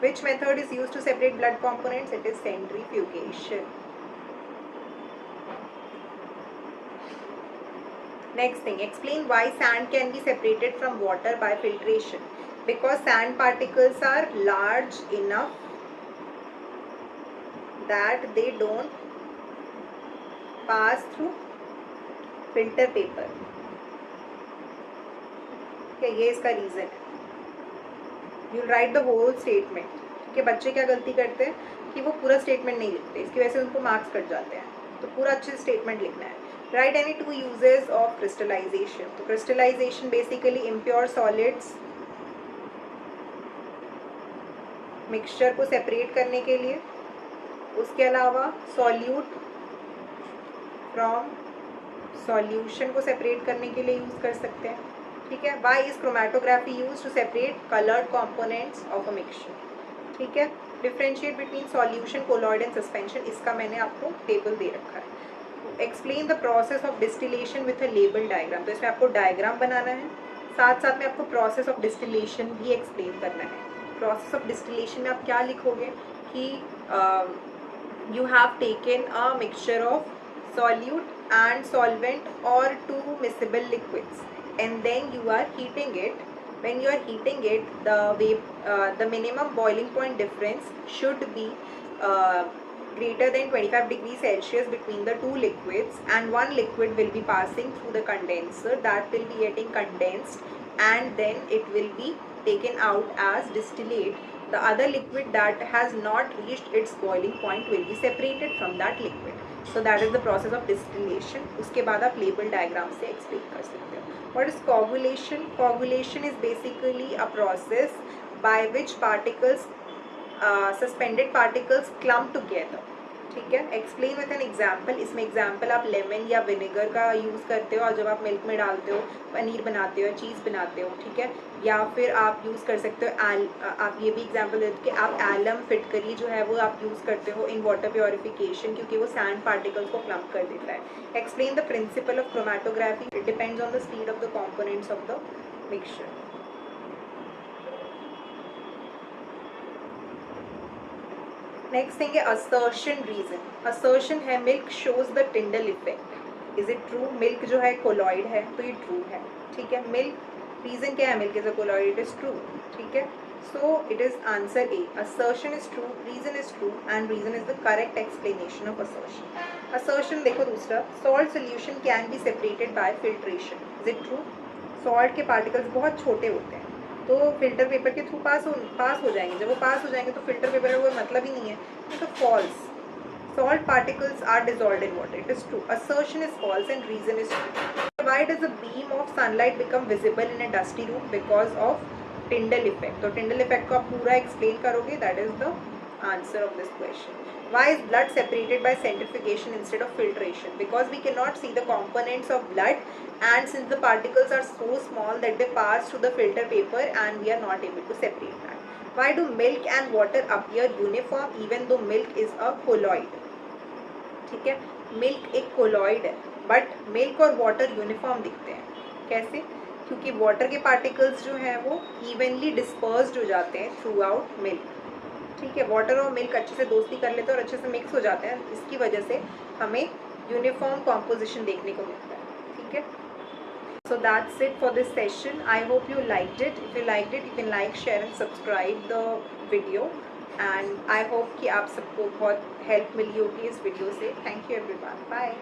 Which method is used to separate blood components? It is centrifugation. Next thing, explain why sand can be separated from water by filtration. Because sand particles are large enough that they don't pass through filter paper. Okay, ये इसका reason है। You write the whole statement, कि बच्चे क्या गलती करते हैं कि वो पूरा स्टेटमेंट नहीं लिखते, इसकी वजह से उनको मार्क्स कट जाते हैं, तो पूरा अच्छे से स्टेटमेंट लिखना है। Write any 2 uses of crystallisation. तो crystallization basically impure solids mixture को सेपरेट करने के लिए, उसके अलावा सॉल्यूट फ्रॉम सॉल्यूशन को सेपरेट करने के लिए यूज़ कर सकते हैं, ठीक है। Why is chromatography use to separate coloured components of a mixture, ठीक है। Differentiate between solution, colloid and suspension, इसका मैंने आपको टेबल दे रखा है। Explain the process of distillation with a label diagram, तो इसमें आपको डायग्राम बनाना है, साथ साथ में आपको प्रोसेस ऑफ डिस्टिलेशन भी एक्सप्लेन करना है। प्रोसेस ऑफ डिस्टिलेशन में आप क्या लिखोगे कि you have taken a mixture of solute and solvent or 2 miscible liquids, and then you are heating it. When you are heating it, the minimum boiling point difference should be greater than 25 degrees Celsius between the 2 liquids, and one liquid will be passing through the condenser, that will be getting condensed, and then it will be taken out as distillate. The other liquid that has not reached its boiling point will be separated from that liquid. So that is the process of distillation. उसके बाद आप label diagram से explain कर सकते हो। What is coagulation? Coagulation is basically a process by which particles, suspended particles clump together. ठीक है, explain with an example. इसमें एग्जाम्पल आप लेमन या विनेगर का यूज़ करते हो और जब आप मिल्क में डालते हो, पनीर बनाते हो, चीज़ बनाते हो, ठीक है। या फिर आप यूज़ कर सकते हो आप ये भी एग्जाम्पल देते हो कि आप एलम फिटकरी जो है वो आप यूज़ करते हो इन वाटर प्योरिफिकेशन, क्योंकि वो सैंड पार्टिकल्स को प्लम्प कर देता है। Explain the principle of chromatography. It depends on the speed of the components of the mixture. Next thing है असर्शन रीजन। असर्शन है milk shows the Tyndall effect. Is it true? Milk जो है colloid है, तो ये true है, ठीक है। मिल्क रीजन क्या है? Milk is a colloid, it is true, ठीक है। So it is answer A, assertion is true, reason is true and reason is the correct explanation of assertion. Assertion देखो दूसरा, salt solution can be separated by filtration. Is it true? Salt के particles बहुत छोटे होते हैं, तो filter paper के through pass हो जाएंगे। जब वो पास हो जाएंगे तो फिल्टर पेपर का कोई मतलब ही नहीं है, तो false. Salt particles are dissolved in water. It is true. Assertion is false and reason is true. Why does a beam of sunlight become visible in a dusty room? Because of Tyndall effect. तो Tyndall effect को आप पूरा explain करोगे. That is the answer of this question. Why is blood separated by centrifugation instead of filtration? Because we cannot see the components of blood, and since the particles are so small that they pass through the filter paper and we are not able to separate that. Why do milk and water appear uniform even though milk is a colloid? ठीक है, milk एक colloid है but milk और water uniform दिखते हैं। कैसे? क्योंकि water के पार्टिकल्स जो हैं वो इवनली डिस्पर्स्ड हो जाते हैं थ्रू आउट मिल्क, ठीक है। वाटर और मिल्क अच्छे से दोस्ती कर लेते हैं और अच्छे से मिक्स हो जाते हैं, इसकी वजह से हमें यूनिफॉर्म कॉम्पोजिशन देखने को मिलता है, ठीक है। So that's it for this session. I hope you liked it. If you liked it, you can like, share and subscribe the video. And I hope कि आप सबको बहुत हेल्प मिली होगी इस वीडियो से। Thank you everyone. Bye.